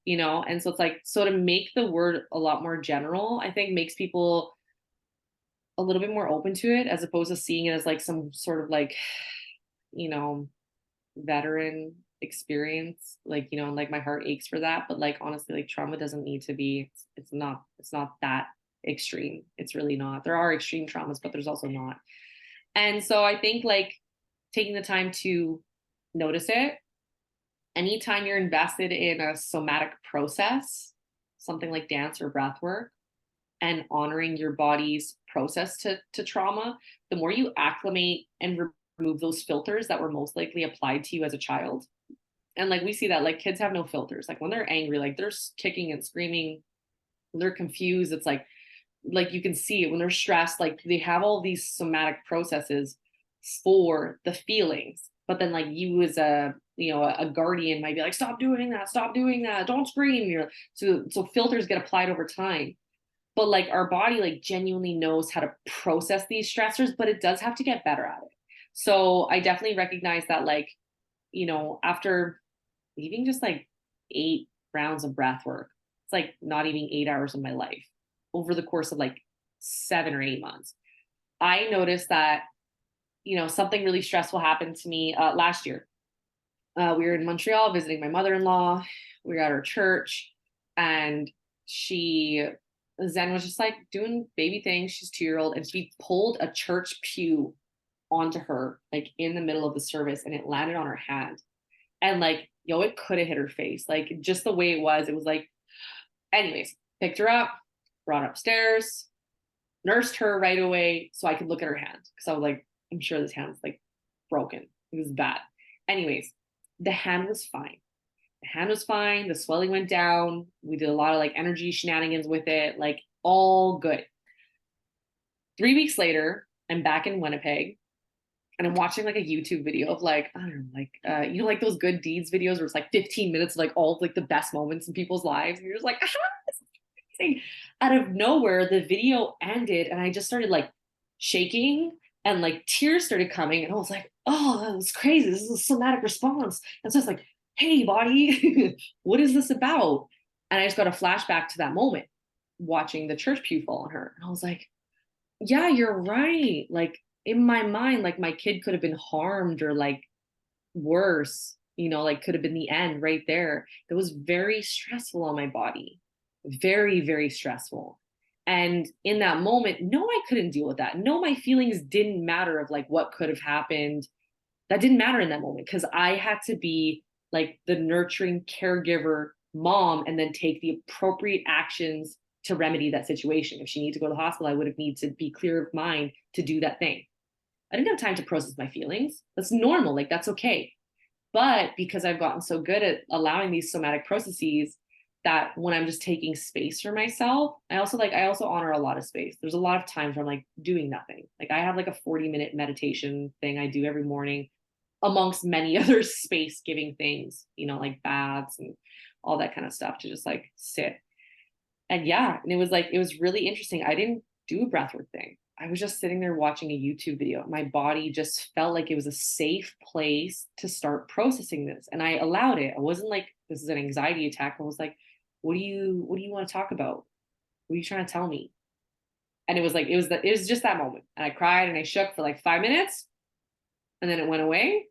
and so it's like, so to make the word a lot more general, I think makes people a little bit more open to it as opposed to seeing it as like some sort of like, you know veteran experience, like, and like my heart aches for that, but like honestly, like trauma doesn't need to be, it's not that extreme. It's really not. There are extreme traumas, but there's also not. And so I think like taking the time to notice it, anytime you're invested in a somatic process, something like dance or breath work, and honoring your body's process to trauma, the more you acclimate and remove those filters that were most likely applied to you as a child. And like we see that like kids have no filters. Like when they're angry, like they're kicking and screaming, when they're confused, it's like you can see it when they're stressed, like they have all these somatic processes for the feelings. But then like you as a guardian might be like, stop doing that, don't scream. So filters get applied over time. But like our body like genuinely knows how to process these stressors, but it does have to get better at it. So I definitely recognize that like, after even just like 8 rounds of breath work, it's like not even 8 hours of my life over the course of like 7 or 8 months. I noticed that, something really stressful happened to me last year. We were in Montreal visiting my mother-in-law. We were at her church, and Zen was just like doing baby things. She's 2-year-old, and she pulled a church pew onto her, like in the middle of the service, and it landed on her hand. And like, it could have hit her face. Like just the way it was like, anyways, picked her up, brought her upstairs, nursed her right away so I could look at her hand. Cause I was like, I'm sure this hand's like broken. It was bad. Anyways, the hand was fine. The hand was fine. The swelling went down. We did a lot of like energy shenanigans with it, like all good. 3 weeks later, I'm back in Winnipeg and I'm watching like a YouTube video of like, I don't know, like, like those good deeds videos where it's like 15 minutes of like all of like the best moments in people's lives. And you're just like, this is amazing. Out of nowhere, the video ended and I just started like shaking and like tears started coming. And I was like, oh, that was crazy. This is a somatic response. And so it's like, hey, body, what is this about? And I just got a flashback to that moment watching the church pew fall on her. And I was like, yeah, you're right. Like in my mind, like my kid could have been harmed or like worse, like could have been the end right there. It was very stressful on my body. Very, very stressful. And in that moment, no, I couldn't deal with that. No, my feelings didn't matter of like what could have happened. That didn't matter in that moment because I had to be like the nurturing caregiver mom and then take the appropriate actions to remedy that situation. If she needed to go to the hospital, I would have needed to be clear of mind to do that thing. I didn't have time to process my feelings. That's normal. Like, that's okay. But because I've gotten so good at allowing these somatic processes, that when I'm just taking space for myself, I also honor a lot of space. There's a lot of times where I'm like doing nothing. Like I have like a 40-minute meditation thing I do every morning amongst many other space giving things, like baths and all that kind of stuff to just like sit. And yeah, and it was really interesting. I didn't do a breathwork thing. I was just sitting there watching a YouTube video. My body just felt like it was a safe place to start processing this. And I allowed it. I wasn't like, this is an anxiety attack. I was like, what do you want to talk about? What are you trying to tell me? And it was just that moment. And I cried and I shook for like 5 minutes and then it went away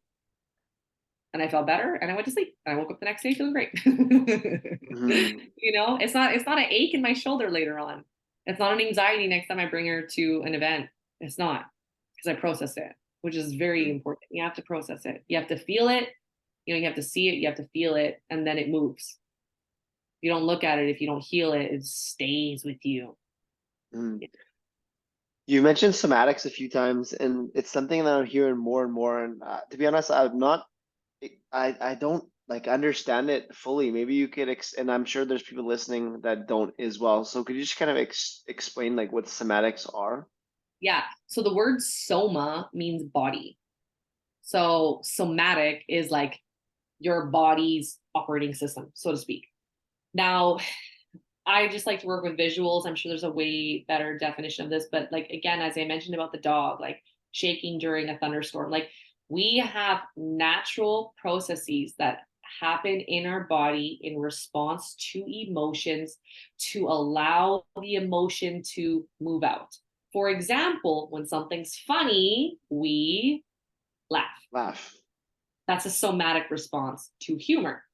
and I felt better and I went to sleep. And I woke up the next day feeling great.
Mm-hmm.
It's not an ache in my shoulder later on. It's not an anxiety next time I bring her to an event. It's not, because I process it, which is very important. You have to process it. You have to feel it. You have to see it. You have to feel it, and then it moves. You don't look at it. If you don't heal it, it stays with you.
Mm. You mentioned somatics a few times, and it's something that I'm hearing more and more. And to be honest, I don't like understand it fully. Maybe you could, and I'm sure there's people listening that don't as well. So could you just kind of explain like what somatics are?
Yeah. So the word soma means body. So somatic is like your body's operating system, so to speak. Now, I just like to work with visuals. I'm sure there's a way better definition of this, but like again, as I mentioned about the dog, like shaking during a thunderstorm, like we have natural processes that happen in our body in response to emotions to allow the emotion to move out. For example, when something's funny, we laugh.
Laugh.
That's a somatic response to humor.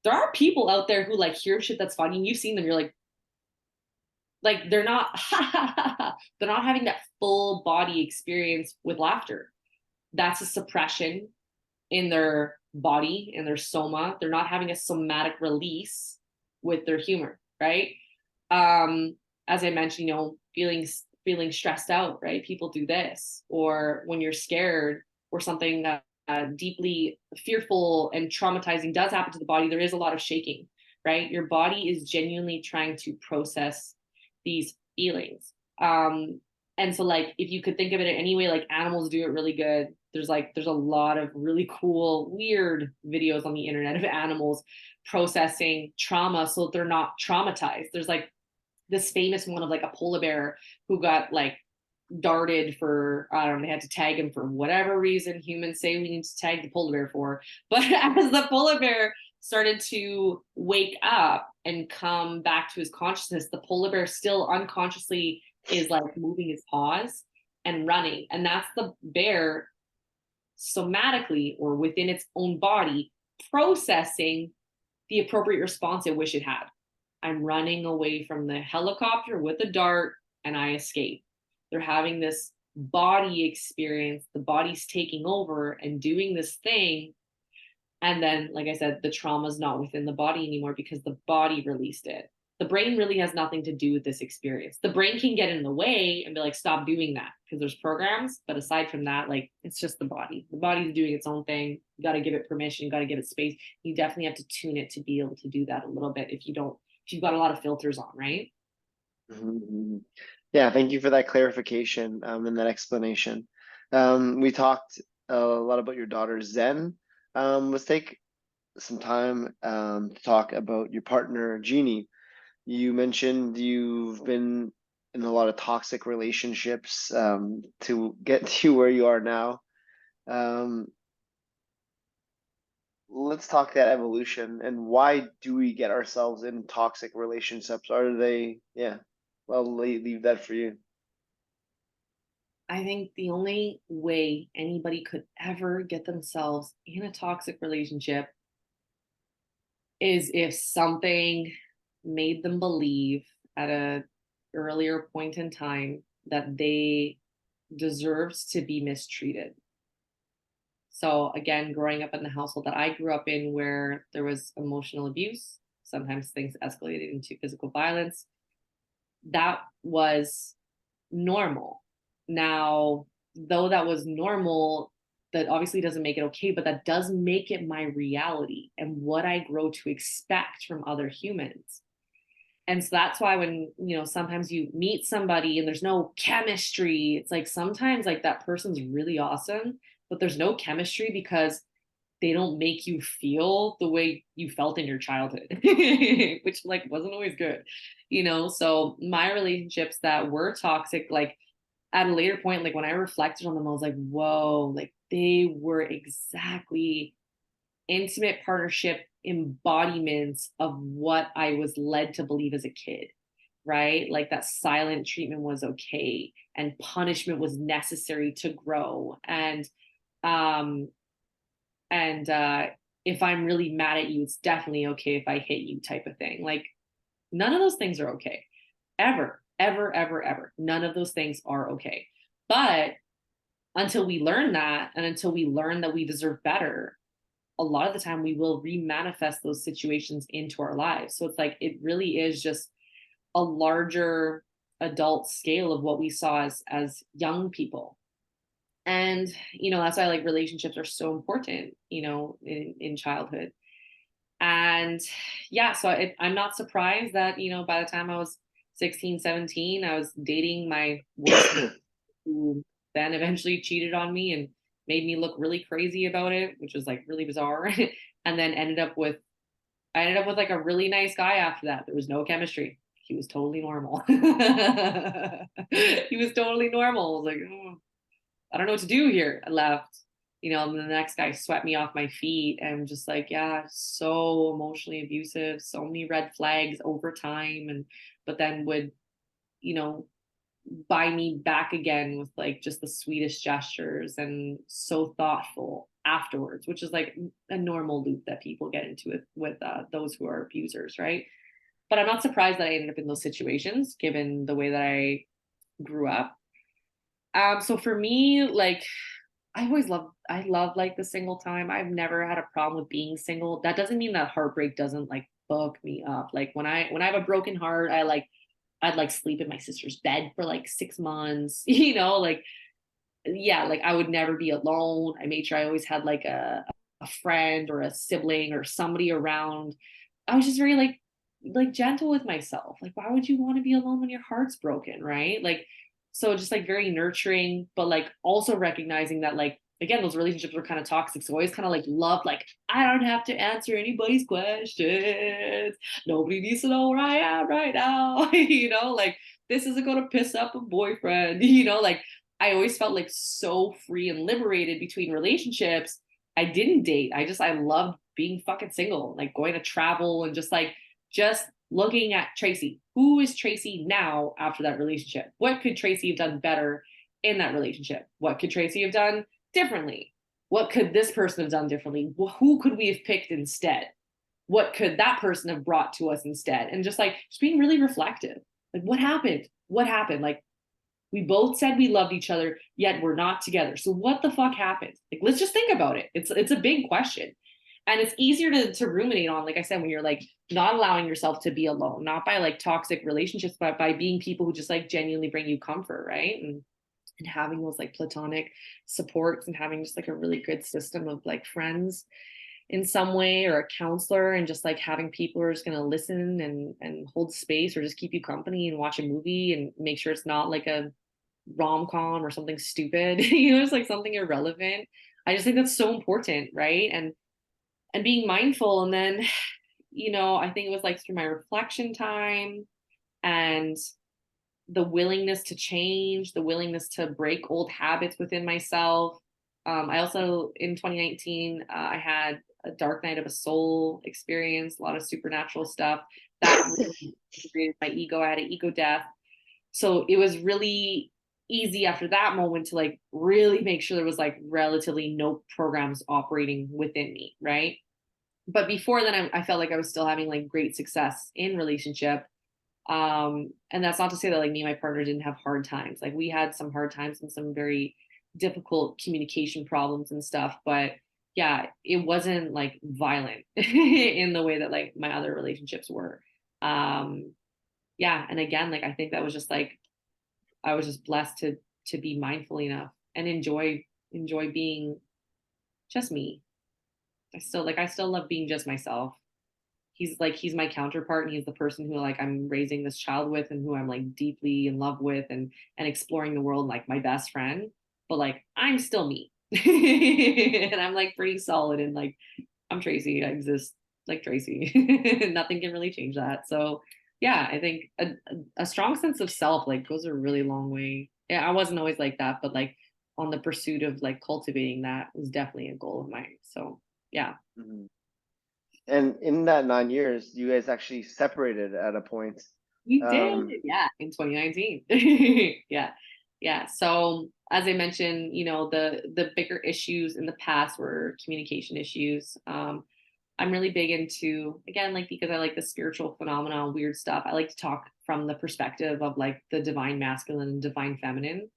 There are people out there who like hear shit that's funny and you've seen them, you're like they're not they're not having that full body experience with laughter. That's a suppression in their body, in their soma. They're not having a somatic release with their humor, right? As I mentioned, feeling stressed out, right? People do this. Or when you're scared or something that deeply fearful and traumatizing does happen to the body, there is a lot of shaking, right? Your body is genuinely trying to process these feelings. And so like if you could think of it in any way, like animals do it really good. There's a lot of really cool, weird videos on the internet of animals processing trauma so they're not traumatized. There's like this famous one of like a polar bear who got like darted for, I don't know, they had to tag him for whatever reason humans say we need to tag the polar bear for. But as the polar bear started to wake up and come back to his consciousness, the polar bear still unconsciously is like moving his paws and running. And that's the bear somatically or within its own body processing the appropriate response it wish it had. I'm running away from the helicopter with a dart and I escape. They're having this body experience. The body's taking over and doing this thing. And then, like I said, the trauma's not within the body anymore because the body released it. The brain really has nothing to do with this experience. The brain can get in the way and be like, stop doing that because there's programs. But aside from that, like it's just the body. The body's doing its own thing. You got to give it permission. You got to give it space. You definitely have to tune it to be able to do that a little bit if you've got a lot of filters on, right?
Mm-hmm. Yeah, thank you for that clarification and that explanation. We talked a lot about your daughter Zen. Let's take some time to talk about your partner GeNie. You mentioned you've been in a lot of toxic relationships to get to where you are now. Um, let's talk that evolution and why do we get ourselves in toxic relationships? Are they, yeah, well, leave that for you.
I think the only way anybody could ever get themselves in a toxic relationship is if something made them believe at a earlier point in time that they deserved to be mistreated. So again, growing up in the household that I grew up in, where there was emotional abuse, sometimes things escalated into physical violence, that was normal. Now, though that was normal, that obviously doesn't make it okay, but that does make it my reality and what I grow to expect from other humans. And so that's why when, sometimes you meet somebody and there's no chemistry, it's like sometimes like that person's really awesome, but there's no chemistry because they don't make you feel the way you felt in your childhood, which like wasn't always good, So my relationships that were toxic, like at a later point, like when I reflected on them, I was like, whoa, like they were exactly intimate partnership embodiments of what I was led to believe as a kid, right? Like that silent treatment was okay and punishment was necessary to grow. Um, and if I'm really mad at you, it's definitely okay if I hit you type of thing. Like none of those things are okay. Ever, ever, ever, ever. None of those things are okay. But until we learn that and until we learn that we deserve better, a lot of the time we will remanifest those situations into our lives. So it's like it really is just a larger adult scale of what we saw as young people. And that's why like relationships are so important, in childhood. And yeah, so I'm not surprised that by the time I was 16, 17, I was dating my worst, who then eventually cheated on me and made me look really crazy about it, which was like really bizarre. And then I ended up with like a really nice guy after that. There was no chemistry. He was totally normal. He was totally normal. I was like, oh, I don't know what to do here. I left, and the next guy swept me off my feet and just like, yeah, so emotionally abusive, so many red flags over time. But then would, you know, buy me back again with like just the sweetest gestures and so thoughtful afterwards, which is like a normal loop that people get into with those who are abusers, right? But I'm not surprised that I ended up in those situations given the way that I grew up. So for me, like I love like the single time. I've never had a problem with being single. That doesn't mean that heartbreak doesn't like fuck me up. Like when I have a broken heart, I'd like sleep in my sister's bed for like 6 months, like yeah, like I would never be alone. I made sure I always had like a friend or a sibling or somebody around. I was just very like gentle with myself. Like, why would you want to be alone when your heart's broken, right? Like, so just like very nurturing, but like also recognizing that like again, those relationships were kind of toxic. So I always kind of like loved like I don't have to answer anybody's questions. Nobody needs to know where I am right now. Like this isn't gonna piss up a boyfriend, like I always felt like so free and liberated between relationships. I didn't date. I loved being fucking single, like going to travel and just looking at Tracy. Who is Tracy now after that relationship? What could Tracy have done better in that relationship? What could Tracy have done differently? What could this person have done differently? Who could we have picked instead? What could that person have brought to us instead? And just being really reflective. Like what happened? What happened? Like we both said we loved each other, yet we're not together. So what the fuck happened? Like let's just think about it. It's a big question. And it's easier to ruminate on, like I said, when you're like not allowing yourself to be alone, not by like toxic relationships, but by being people who just like genuinely bring you comfort, right? And having those like platonic supports and having just like a really good system of like friends in some way or a counselor and just like having people who are just going to listen and hold space or just keep you company and watch a movie and make sure it's not like a rom-com or something stupid, it's like something irrelevant. I just think that's so important, right? And being mindful. And then, I think it was like through my reflection time and the willingness to change, the willingness to break old habits within myself. I also, in 2019, I had a dark night of a soul experience, a lot of supernatural stuff that really created my ego. I had an ego death. So it was really easy after that moment to like really make sure there was like relatively no programs operating within me, right? But before then, I felt like I was still having like great success in relationship. And that's not to say that like me and my partner didn't have hard times. Like we had some hard times and some very difficult communication problems and stuff, but yeah, it wasn't like violent in the way that like my other relationships were. Um, yeah, and again, like I think that was just like I was just blessed to be mindful enough and enjoy being just me. I still love being just myself. He's my counterpart, and he's the person who like I'm raising this child with and who I'm like deeply in love with and exploring the world, like my best friend. But like I'm still me. And I'm like pretty solid, and like I'm Tracy. I exist like Tracy. Nothing can really change that. So yeah, I think a strong sense of self like goes a really long way. Yeah, I wasn't always like that, but like on the pursuit of like cultivating that was definitely a goal of mine. So yeah.
Mhm. And in that 9 years, you guys actually separated at a point.
We did,
Um,
yeah, in 2019. Yeah. Yeah. So as I mentioned, the bigger issues in the past were communication issues. I'm really big into, again, like because I like the spiritual phenomena, weird stuff. I like to talk from the perspective of like the divine masculine and divine feminine.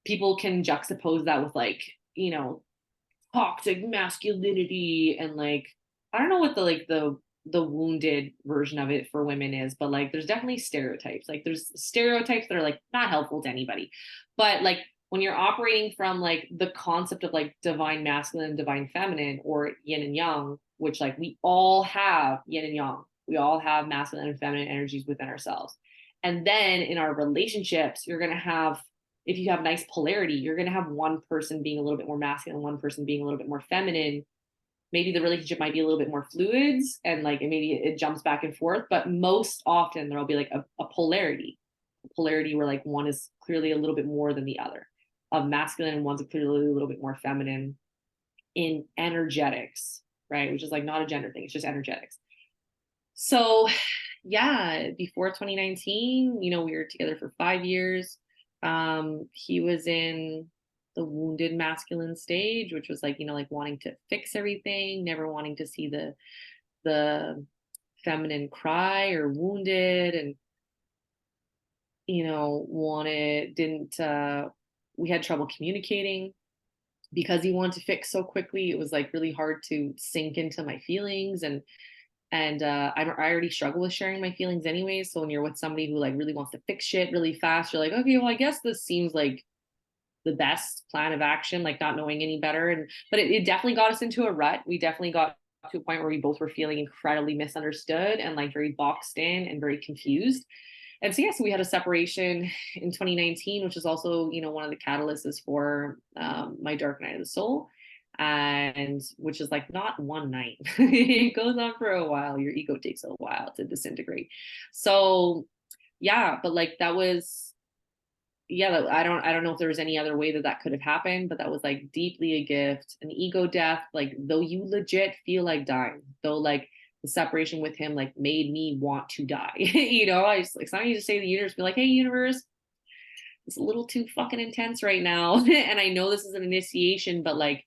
People can juxtapose that with like, you know, toxic masculinity and like I don't know what the wounded version of it for women is, but like there's definitely stereotypes. Like there's stereotypes that are like not helpful to anybody. But like when you're operating from like the concept of like divine masculine and divine feminine or yin and yang, which like we all have yin and yang. We all have masculine and feminine energies within ourselves. And then in our relationships, you're going to have if you have nice polarity, you're going to have one person being a little bit more masculine, one person being a little bit more feminine. Maybe the relationship might be a little bit more fluids and like maybe it jumps back and forth, but most often there'll be like a polarity where like one is clearly a little bit more than the other. Of masculine and one's clearly a little bit more feminine in energetics, right? Which is like not a gender thing, it's just energetics. So yeah, before 2019, we were together for 5 years. He was in the wounded masculine stage, which was like, like wanting to fix everything, never wanting to see the feminine cry or wounded, and wanted didn't we had trouble communicating because he wanted to fix so quickly. It was like really hard to sink into my feelings, and I already struggle with sharing my feelings anyways. So when you're with somebody who like really wants to fix shit really fast, you're like, okay, well, I guess this seems like the best plan of action, like not knowing any better. But it definitely got us into a rut. We definitely got to a point where we both were feeling incredibly misunderstood and like very boxed in and very confused. And so yeah, so we had a separation in 2019, which is also one of the catalysts for my dark night of the soul, and which is like not one night. It goes on for a while. Your ego takes a while to disintegrate. So yeah, but like that was yeah, I don't know if there was any other way that could have happened, but that was like deeply a gift, an ego death. Like though you legit feel like dying, though like the separation with him like made me want to die. I just like sometimes you just say to the universe, be like, hey universe, it's a little too fucking intense right now, and I know this is an initiation, but like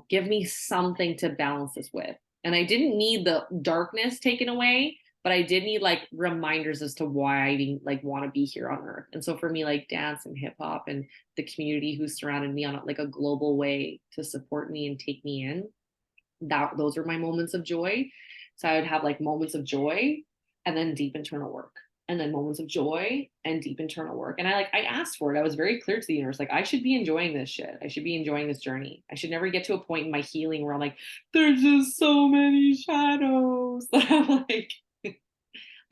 give me something to balance this with. And I didn't need the darkness taken away, but I did need like reminders as to why I even like want to be here on earth. And so for me, like dance and hip hop and the community who surrounded me on like a global way to support me and take me in, those are my moments of joy. So I would have like moments of joy and then deep internal work, and then moments of joy and deep internal work. And I asked for it. I was very clear to the universe, like I should be enjoying this shit. I should be enjoying this journey. I should never get to a point in my healing where I'm like, there's just so many shadows. I'm like,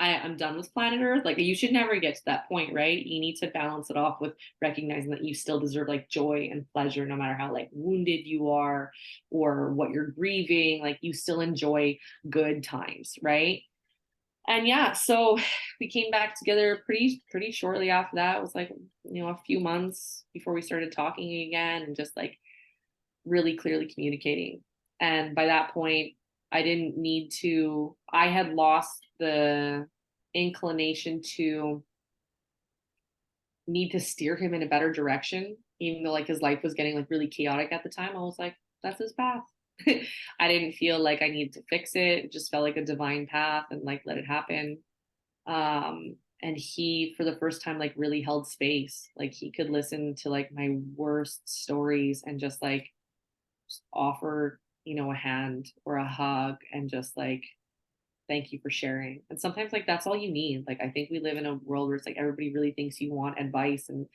I'm done with planet Earth. Like you should never get to that point, right? You need to balance it off with recognizing that you still deserve like joy and pleasure, no matter how like wounded you are or what you're grieving. Like you still enjoy good times, right? And yeah, so we came back together pretty shortly after that. It was like a few months before we started talking again and just like really clearly communicating. And by that point, I had lost the inclination to need to steer him in a better direction, even though like his life was getting like really chaotic at the time. I was like, that's his path. I didn't feel like I needed to fix it. It just felt like a divine path and like let it happen. And he, for the first time, like really held space. Like he could listen to like my worst stories and just offer, a hand or a hug and just like, thank you for sharing. And sometimes like that's all you need. Like I think we live in a world where it's like everybody really thinks you want advice and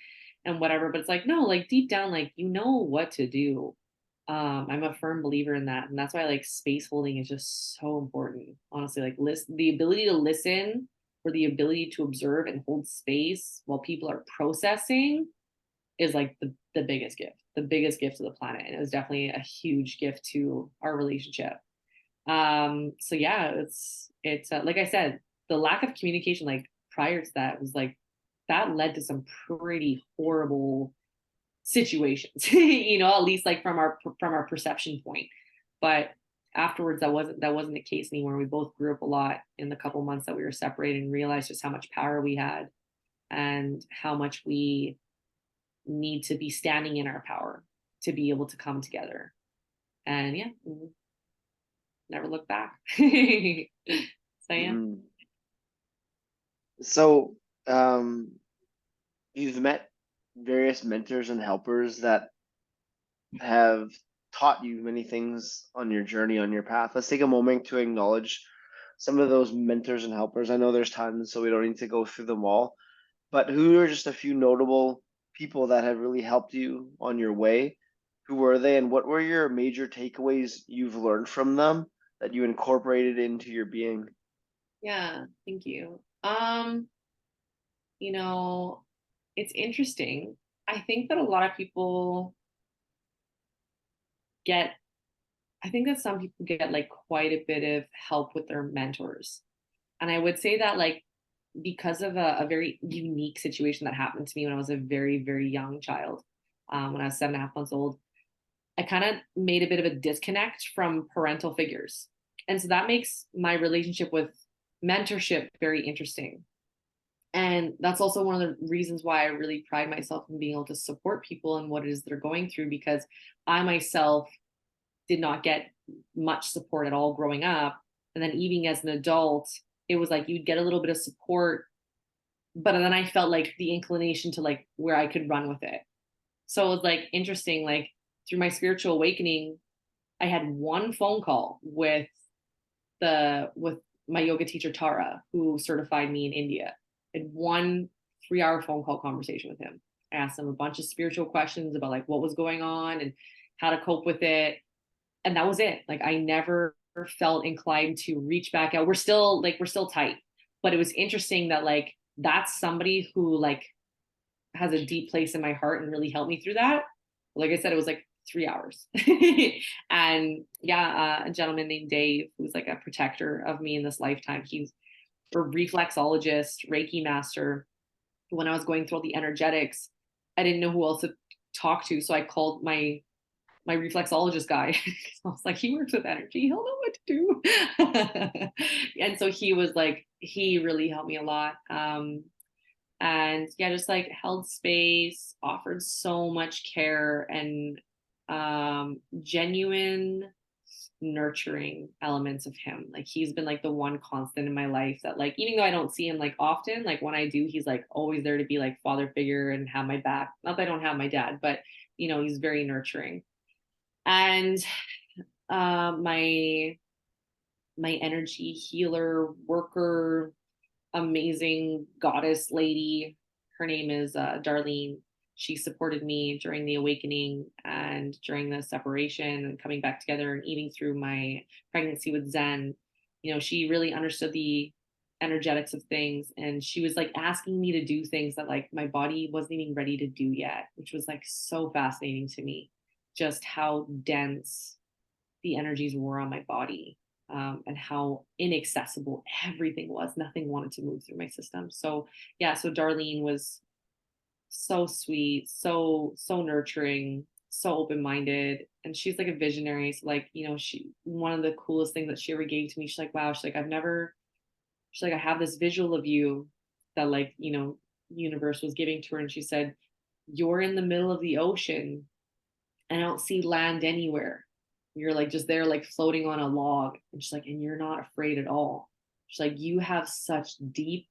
whatever, but it's like no, like deep down, like you know what to do. I'm a firm believer in that, and that's why like space holding is just so important. Honestly, like listen, the ability to listen or the ability to observe and hold space while people are processing is like the biggest gift, the biggest gift to the planet, and it was definitely a huge gift to our relationship. So yeah, it's like I said, the lack of communication like prior to that was like that led to some pretty horrible situations, at least like from our perception point. But afterwards that wasn't the case anymore. We both grew up a lot in the couple months that we were separated and realized just how much power we had and how much we need to be standing in our power to be able to come together. And yeah, never look back. So yeah.
Mhm. So, you've met various mentors and helpers that have taught you many things on your journey, on your path. Let's take a moment to acknowledge some of those mentors and helpers. I know there's tons, so we don't need to go through them all, but who are just a few notable people that have really helped you on your way? Who were they, and what were your major takeaways you've learned from them that you incorporated into your being?
Yeah, thank you. You know, it's interesting. I think that a lot of people get I think that some people get like quite a bit of help with their mentors. And I would say that like because of a very unique situation that happened to me when I was a very, very young child, when I was 7.5 months old, I kind of made a bit of a disconnect from parental figures. And so that makes my relationship with mentorship very interesting. And that's also one of the reasons why I really pride myself in being able to support people and what it is they're going through, because I myself did not get much support at all growing up. And then even as an adult, it was like you'd get a little bit of support, but then I felt like the inclination to like where I could run with it. So it was like interesting, like through my spiritual awakening, I had one phone call with my yoga teacher Tara, who certified me in India. I had one 3-hour phone call conversation with him. I asked him a bunch of spiritual questions about like what was going on and how to cope with it. And that was it. Like I never felt inclined to reach back out. We're still tight. But it was interesting that like that's somebody who like has a deep place in my heart and really helped me through that. Like I said, it was like 3 hours. And yeah, a gentleman named Dave, who's like a protector of me in this lifetime. He's a reflexologist, Reiki master. When I was going through all the energetics, I didn't know who else to talk to. So I called my reflexologist guy. I was like, he works with energy. He'll know what to do. And so he really helped me a lot. And yeah, just like held space, offered so much care and genuine nurturing elements of him. Like he's been like the one constant in my life that like even though I don't see him like often, like when I do, he's like always there to be like father figure and have my back. Not that I don't have my dad, but he's very nurturing. And my energy healer worker, amazing goddess lady, her name is Darlene. She supported me during the awakening and during the separation and coming back together, and even through my pregnancy with Zen. She really understood the energetics of things, and she was like asking me to do things that like my body wasn't even ready to do yet, which was like so fascinating to me, just how dense the energies were on my body, and how inaccessible everything was. Nothing wanted to move through my system. So yeah, so Darlene was so sweet, so nurturing, so open-minded, and she's like a visionary. So like, she one of the coolest things that she ever gave to me, she's like, wow, she's like, I have this visual of you that like, universe was giving to her. And she said, you're in the middle of the ocean and I don't see land anywhere. You're like just there, like floating on a log. And she's like, and you're not afraid at all. She's like, you have such deep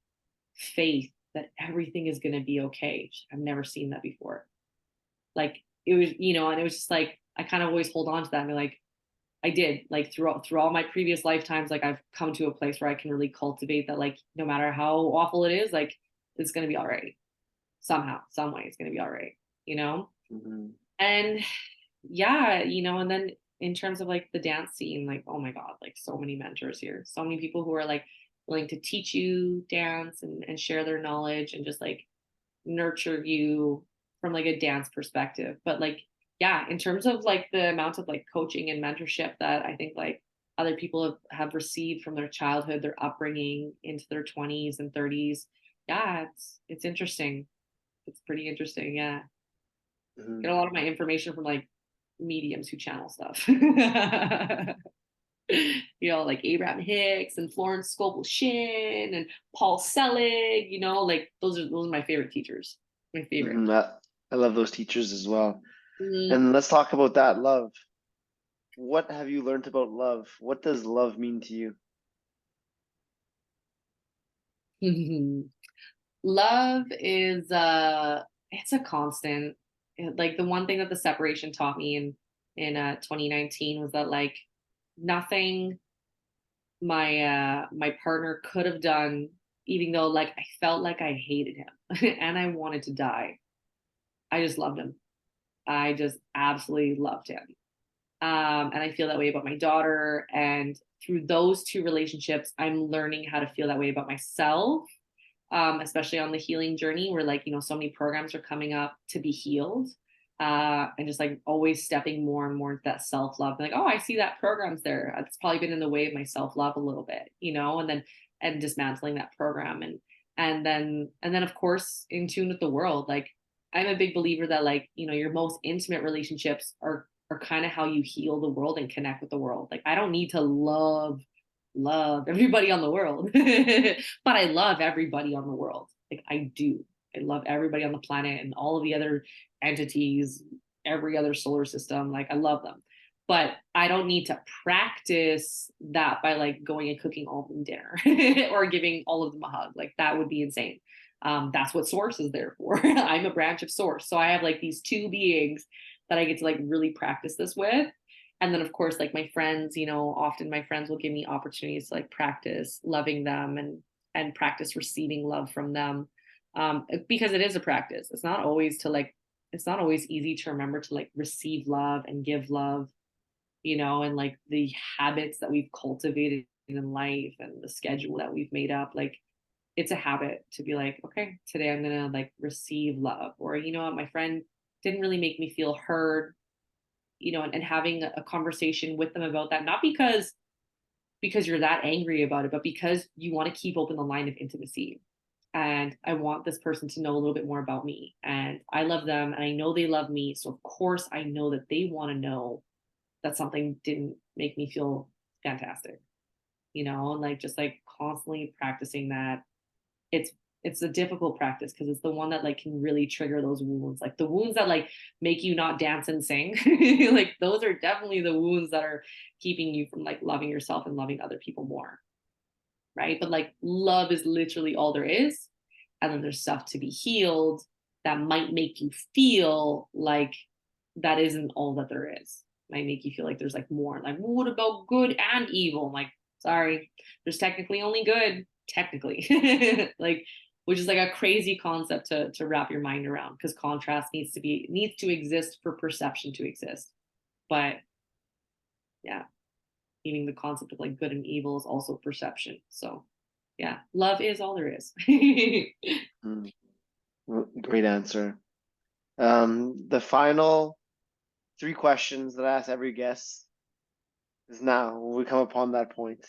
faith that everything is going to be okay. I've never seen that before. Like it was, and it was just like, I kind of always hold on to that and be like, I did, like through all my previous lifetimes, like I've come to a place where I can really cultivate that, like no matter how awful it is, like it's going to be all right. Somehow, some way it's going to be all right, you know?
Mm-hmm.
And yeah, and then in terms of like the dance scene, like, oh my God, like so many mentors here, so many people who are like willing to teach you dance and share their knowledge and just like nurture you from like a dance perspective. But like, yeah, in terms of like the amount of like coaching and mentorship that I think like other people have received from their childhood, their upbringing into their 20s and 30s. Yeah, it's interesting. It's pretty interesting. Yeah.
Mm-hmm.
Get a lot of my information from like mediums who channel stuff. Like Abraham Hicks and Florence Scovel Shin and Paul Selig, like those are my favorite teachers. My favorite.
Mm-hmm. I love those teachers as well.
Mm-hmm.
And let's talk about that love. What have you learned about love? What does love mean to you?
Love is it's a constant. Like the one thing that the separation taught me in 2019 was that like nothing my partner could have done, even though like I felt like I hated him and I wanted to die. I just loved him. I just absolutely loved him. And I feel that way about my daughter. And through those two relationships, I'm learning how to feel that way about myself, especially on the healing journey where like, so many programs are coming up to be healed. And just like always stepping more and more into that self-love. Like, oh, I see that program's there. It's probably been in the way of my self-love a little bit, and dismantling that program and then of course in tune with the world. Like I'm a big believer that like, your most intimate relationships are kind of how you heal the world and connect with the world. Like I don't need to love everybody on the world, but I love everybody on the world. Like I do. I love everybody on the planet and all of the other entities, every other solar system. Like I love them. But I don't need to practice that by like going and cooking all of them dinner or giving all of them a hug. Like that would be insane. That's what Source is there for. I'm a branch of Source. So I have like these two beings that I get to like really practice this with. And then of course like my friends, often my friends will give me opportunities to like practice loving them and practice receiving love from them, because it is a practice. It's not always easy to remember to like receive love and give love, and like the habits that we've cultivated in life and the schedule that we've made up. Like it's a habit to be like, okay, today I'm gonna like receive love, or what, my friend didn't really make me feel heard, and having a conversation with them about that, not because you're that angry about it, but because you want to keep open the line of intimacy. And I want this person to know a little bit more about me. And I love them and I know they love me. So of course I know that they want to know that something didn't make me feel fantastic, and like just like constantly practicing that. It's it's a difficult practice because it's the one that like can really trigger those wounds, like the wounds that like make you not dance and sing. Like those are definitely the wounds that are keeping you from like loving yourself and loving other people more, right? But like love is literally all there is, and then there's stuff to be healed that might make you feel like that isn't all that there is. Might make you feel like there's like more, like, well, what about good and evil? I'm like, sorry, there's technically only good, technically. Like, which is like a crazy concept to wrap your mind around, because contrast needs to exist for perception to exist. But yeah, meaning the concept of like good and evil is also perception. So yeah, love is all there is.
Mm, great answer. The final three questions that I ask every guest is now when we come upon that point.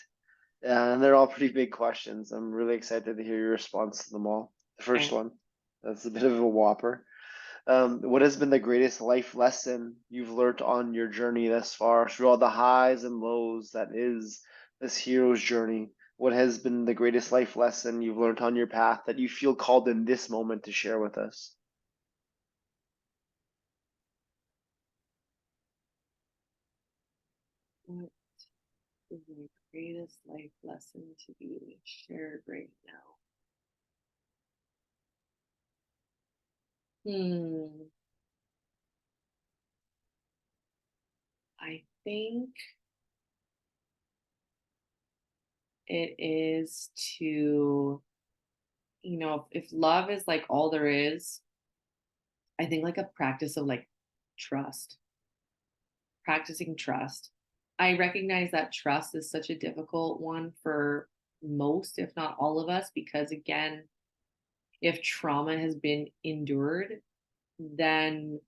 And they're all pretty big questions. I'm really excited to hear your response to them all. The first
Okay.
one, that's a bit of a whopper. What has been the greatest life lesson you've learned on your journey thus far, through all the highs and lows that is this hero's journey? What has been the greatest life lesson you've learned on your path that you feel called in this moment to share with us?
What is my greatest life lesson to be shared right now? Hmm. I think it is to, if love is like all there is, I think like a practice of like trust, practicing trust. I recognize that trust is such a difficult one for most, if not all of us, because again, if trauma has been endured, then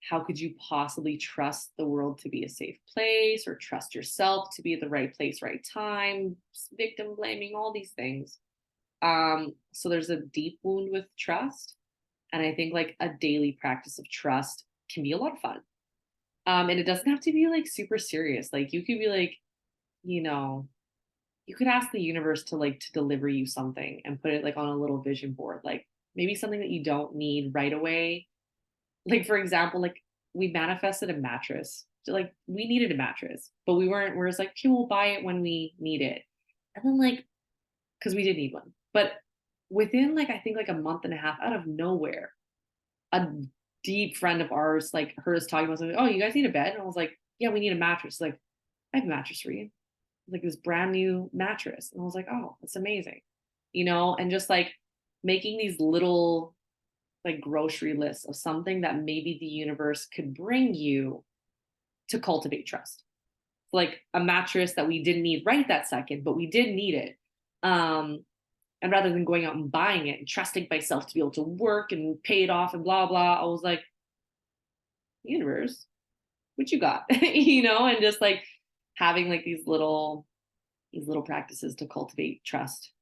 how could you possibly trust the world to be a safe place or trust yourself to be at the right place, right time, victim blaming, all these things. So there's a deep wound with trust. And I think like a daily practice of trust can be a lot of fun. And it doesn't have to be like super serious. Like you could be like, you know, you could ask the universe to like to deliver you something and put it like on a little vision board, like maybe something that you don't need right away. Like for example, like we manifested a mattress. So like we needed a mattress, but we're just like, okay, we'll buy it when we need it. And then like, because we did need one. But within like I think like a month and a half out of nowhere, a deep friend of ours like heard us talking about something. Oh, you guys need a bed? And I was like, yeah, we need a mattress. Like, I have a mattress for you. Like this brand new mattress. And I was like, oh, that's amazing. And just like making these little like grocery lists of something that maybe the universe could bring you to cultivate trust. Like a mattress that we didn't need right that second, but we did need it. And rather than going out and buying it and trusting myself to be able to work and pay it off and blah blah, I was like, universe, what you got? And just like having like these little practices to cultivate trust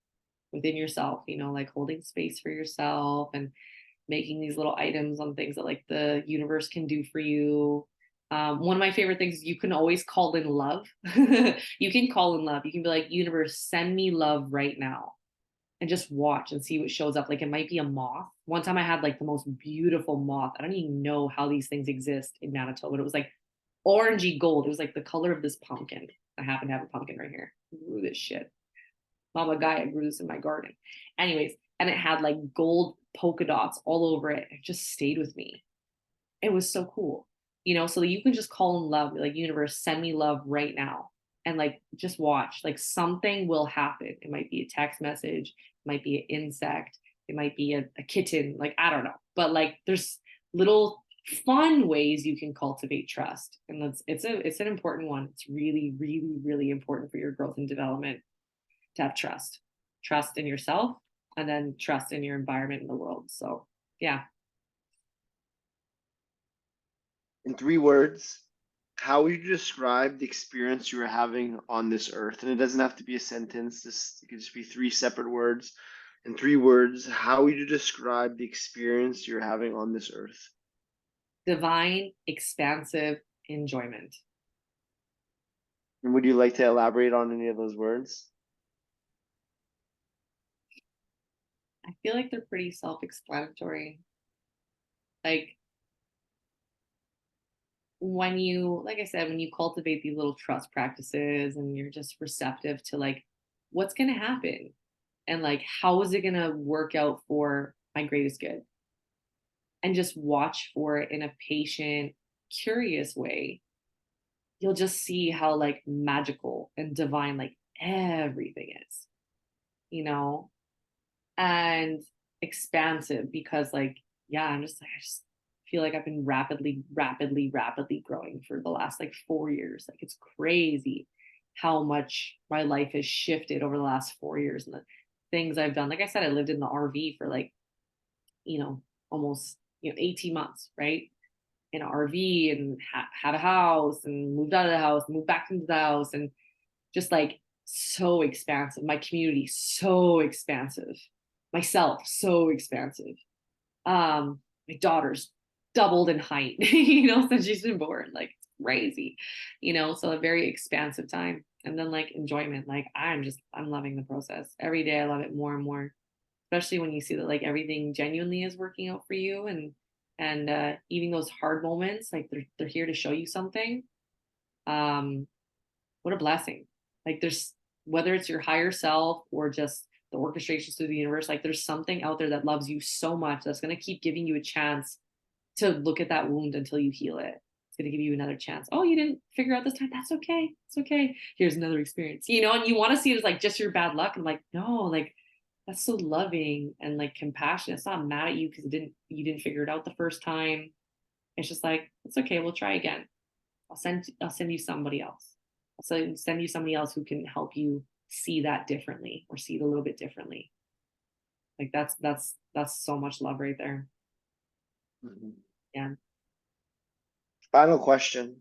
within yourself, like holding space for yourself and making these little items on things that like the universe can do for you. One of my favorite things is you can always call in love. You can call in love. You can be like, universe, send me love right now. And just watch and see what shows up. Like it might be a moth. One time I had like the most beautiful moth. I don't even know how these things exist in Manitoba. But it was like orangey gold. It was like the color of this pumpkin. I happen to have a pumpkin right here. I grew this shit. Mama Gaia grew this in my garden. Anyways, and it had like gold polka dots all over it. It just stayed with me. It was so cool. So that you can just call in love, like universe, send me love right now. And like just watch, like something will happen. It might be a text message, it might be an insect, it might be a kitten, like I don't know. But like there's little fun ways you can cultivate trust. And it's an important one. It's really, really, really important for your growth and development to have trust. Trust in yourself and then trust in your environment in the world. So yeah.
In 3 words, how would you describe the experience you were having on this earth? And it doesn't have to be a sentence. It could just be 3 separate words. In 3 words, how would you describe the experience you're having on this earth?
Divine, expansive enjoyment.
And would you like to elaborate on any of those words?
I feel like they're pretty self-explanatory. Like when you, like I said, when you cultivate these little trust practices and you're just receptive to like what's going to happen and like how is it going to work out for my greatest good, and just watch for it in a patient, curious way, you'll just see how like magical and divine like everything is, you know, and expansive because like, yeah, I just feel like I've been rapidly, rapidly, rapidly growing for the last like 4 years. Like it's crazy how much my life has shifted over the last 4 years and the things I've done. Like I said, I lived in the RV for like, you know, almost, 18 months, right? In an RV and had a house and moved out of the house, moved back into the house, and just like so expansive. My community, so expansive. Myself, so expansive. My daughter's doubled in height, since she's been born. Like it's crazy, so a very expansive time. And then like enjoyment, like I'm loving the process. Every day I love it more and more, especially when you see that like everything genuinely is working out for you, and even those hard moments, like they're here to show you something. What a blessing. Like there's, whether it's your higher self or just the orchestrations through the universe, like there's something out there that loves you so much that's going to keep giving you a chance to look at that wound until you heal it. It's going to give you another chance. Oh, you didn't figure out this time. That's okay. It's okay. Here's another experience, you know, and you want to see it as like just your bad luck. And like, no, like that's so loving and like compassionate. It's not mad at you because you didn't figure it out the first time. It's just like, it's okay. We'll try again. I'll send you somebody else. I'll send you somebody else who can help you see that differently or see it a little bit differently. Like that's so much love right there.
Mhm.
Yeah.
Final question.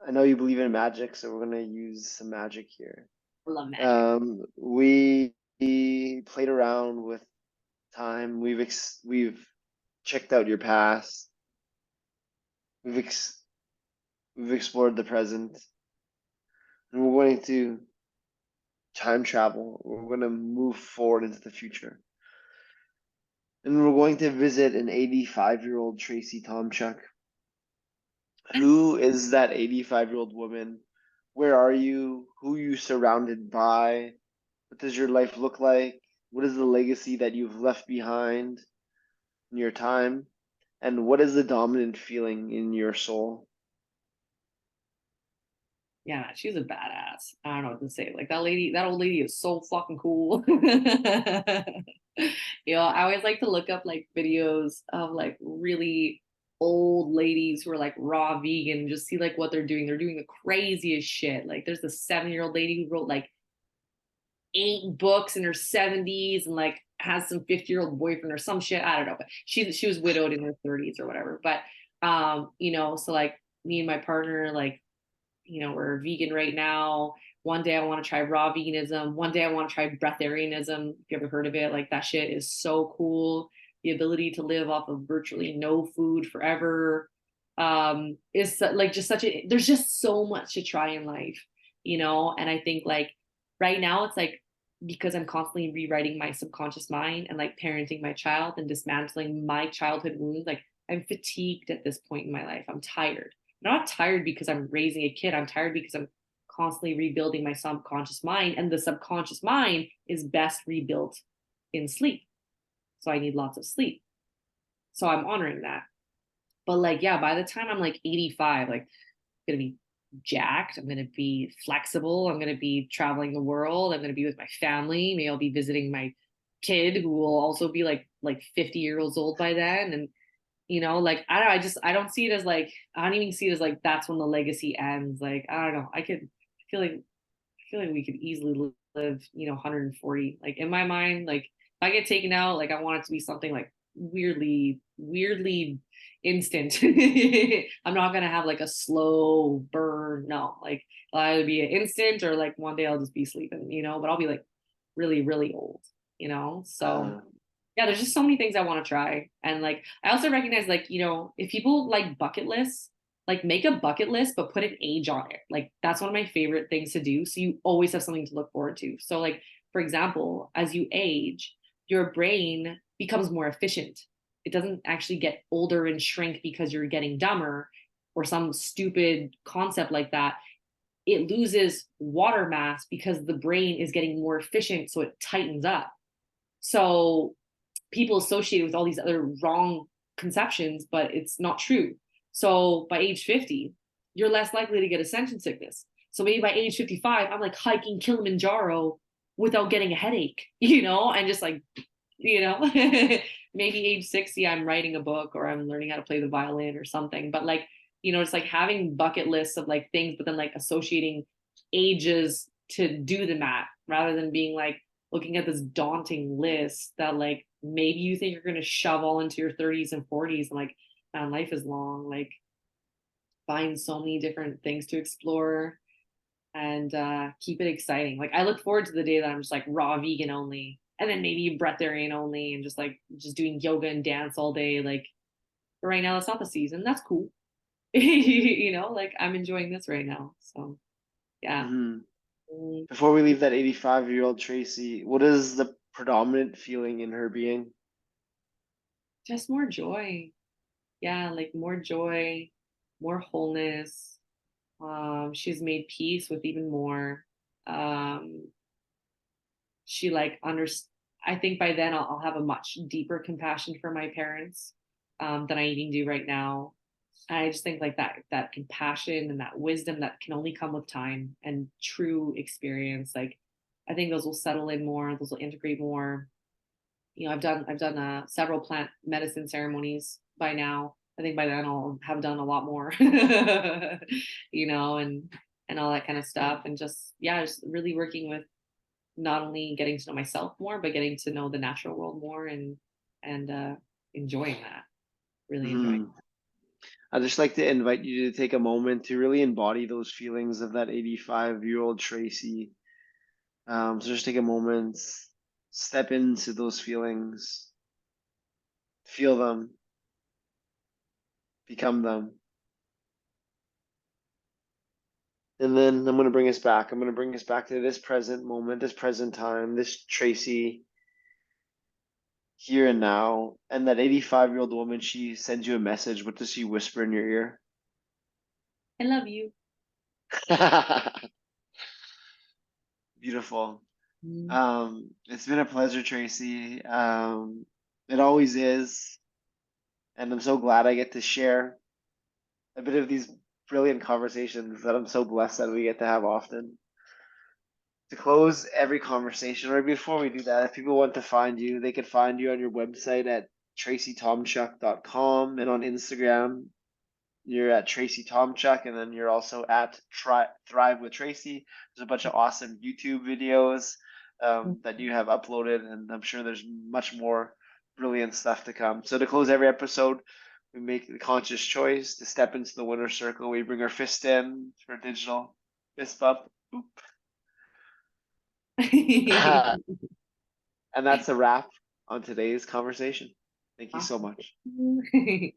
I know you believe in magic, so we're gonna use some magic here.
I love magic.
We played around with time. We've checked out your past. We've ex we've explored the present, and we're going to time travel. We're going to move forward into the future, and we're going to visit an 85-year-old Tracy Tomchuk. Who is that 85-year-old woman? Where are you? Who are you surrounded by? What does your life look like? What is the legacy that you've left behind in your time? And what is the dominant feeling in your soul?
Yeah, she's a badass. I don't know what to say. Like that old lady is so fucking cool. I always like to look up like videos of like really old ladies who are like raw vegan and just see like what they're doing. They're doing the craziest shit. Like there's this 7-year-old lady who wrote like 8 books in her 70s and like has some 50-year-old boyfriend or some shit. I don't know, but she was widowed in her 30s or whatever. But so like me and my partner, like, we're vegan right now. One day I want to try raw veganism. One day I want to try breatharianism. If you ever heard of it, like that shit is so cool. The ability to live off of virtually no food forever is like just there's just so much to try in life, and I think like right now it's like because I'm constantly rewriting my subconscious mind and like parenting my child and dismantling my childhood wounds, like I'm fatigued at this point in my life. I'm tired. I'm not tired because I'm raising a kid. I'm tired because I'm constantly rebuilding my subconscious mind. And the subconscious mind is best rebuilt in sleep. So I need lots of sleep. So I'm honoring that. But like, yeah, by the time I'm like 85, like I'm gonna be jacked. I'm gonna be flexible. I'm gonna be traveling the world. I'm gonna be with my family. Maybe I'll be visiting my kid who will also be like 50 years old by then. And like I don't see it as like I don't even see it as like that's when the legacy ends. Like I don't know. I feel like we could easily live 140. Like in my mind, like if I get taken out, like I want it to be something like weirdly instant. I'm not gonna have like a slow burn. No, like it'll either be an instant or like one day I'll just be sleeping, but I'll be like really, really old, so
Uh,
yeah, there's just so many things I want to try. And like I also recognize like, if people like bucket lists, like make a bucket list but put an age on it. Like that's one of my favorite things to do. So you always have something to look forward to. So like for example, as you age, your brain becomes more efficient. It doesn't actually get older and shrink because you're getting dumber or some stupid concept like that. It loses water mass because the brain is getting more efficient, so it tightens up. So people associate it with all these other wrong conceptions, but it's not true. So by age 50, you're less likely to get ascension sickness. So maybe by age 55, I'm like hiking Kilimanjaro without getting a headache, and just like, maybe age 60, I'm writing a book or I'm learning how to play the violin or something. But like, it's like having bucket lists of like things, but then like associating ages to do the math rather than being like looking at this daunting list that like maybe you think you're going to shove all into your 30s and 40s and like man, life is long, like find so many different things to explore and keep it exciting. Like I look forward to the day that I'm just like raw vegan only and then maybe breatharian only and just doing yoga and dance all day. Like but right now that's not the season. That's cool. Like I'm enjoying this right now. So yeah.
mhm.
Mm,
Before we leave that 85-year-old Tracy, what is the predominant feeling in her being?
just more joy. Yeah, like more joy, more wholeness. She's made peace with even more. Um, she like I think by then I'll have a much deeper compassion for my parents than I even do right now. And I just think like that compassion and that wisdom that can only come with time and true experience. Like I think those will settle in more, those will integrate more. You know, I've done several plant medicine ceremonies by now. I think by then I'll have done a lot more, you know, and all that kind of stuff. And just yeah, just really working with not only getting to know myself more, but getting to know the natural world more and enjoying that. Really enjoying.
Mhm. I'd just like to invite you to take a moment to really embody those feelings of that 85-year-old Tracy. So just take a moment, step into those feelings, feel them, become them. And then I'm going to bring us back. I'm going to bring us back to this present moment, this present time, this Tracy here and now. And that 85-year-old woman, she sends you a message. What does she whisper in your ear?
I love you.
Beautiful.
Mm.
It's been a pleasure, Tracy. It always is. And I'm so glad I get to share a bit of these brilliant conversations that I'm so blessed that we get to have often. To close every conversation, or before we do that, if people want to find you, they could find you on your website at tracytomchuk.com, and on Instagram, you're at Tracy Tomchuk, and then you're also at Thrive with Tracy. There's a bunch of awesome YouTube videos that you have uploaded, and I'm sure there's much more brilliant stuff to come. So to close every episode, we make the conscious choice to step into the winner's circle. We bring our fist in for digital fist bump. And that's a wrap on today's conversation. Thank you so much.
Awesome.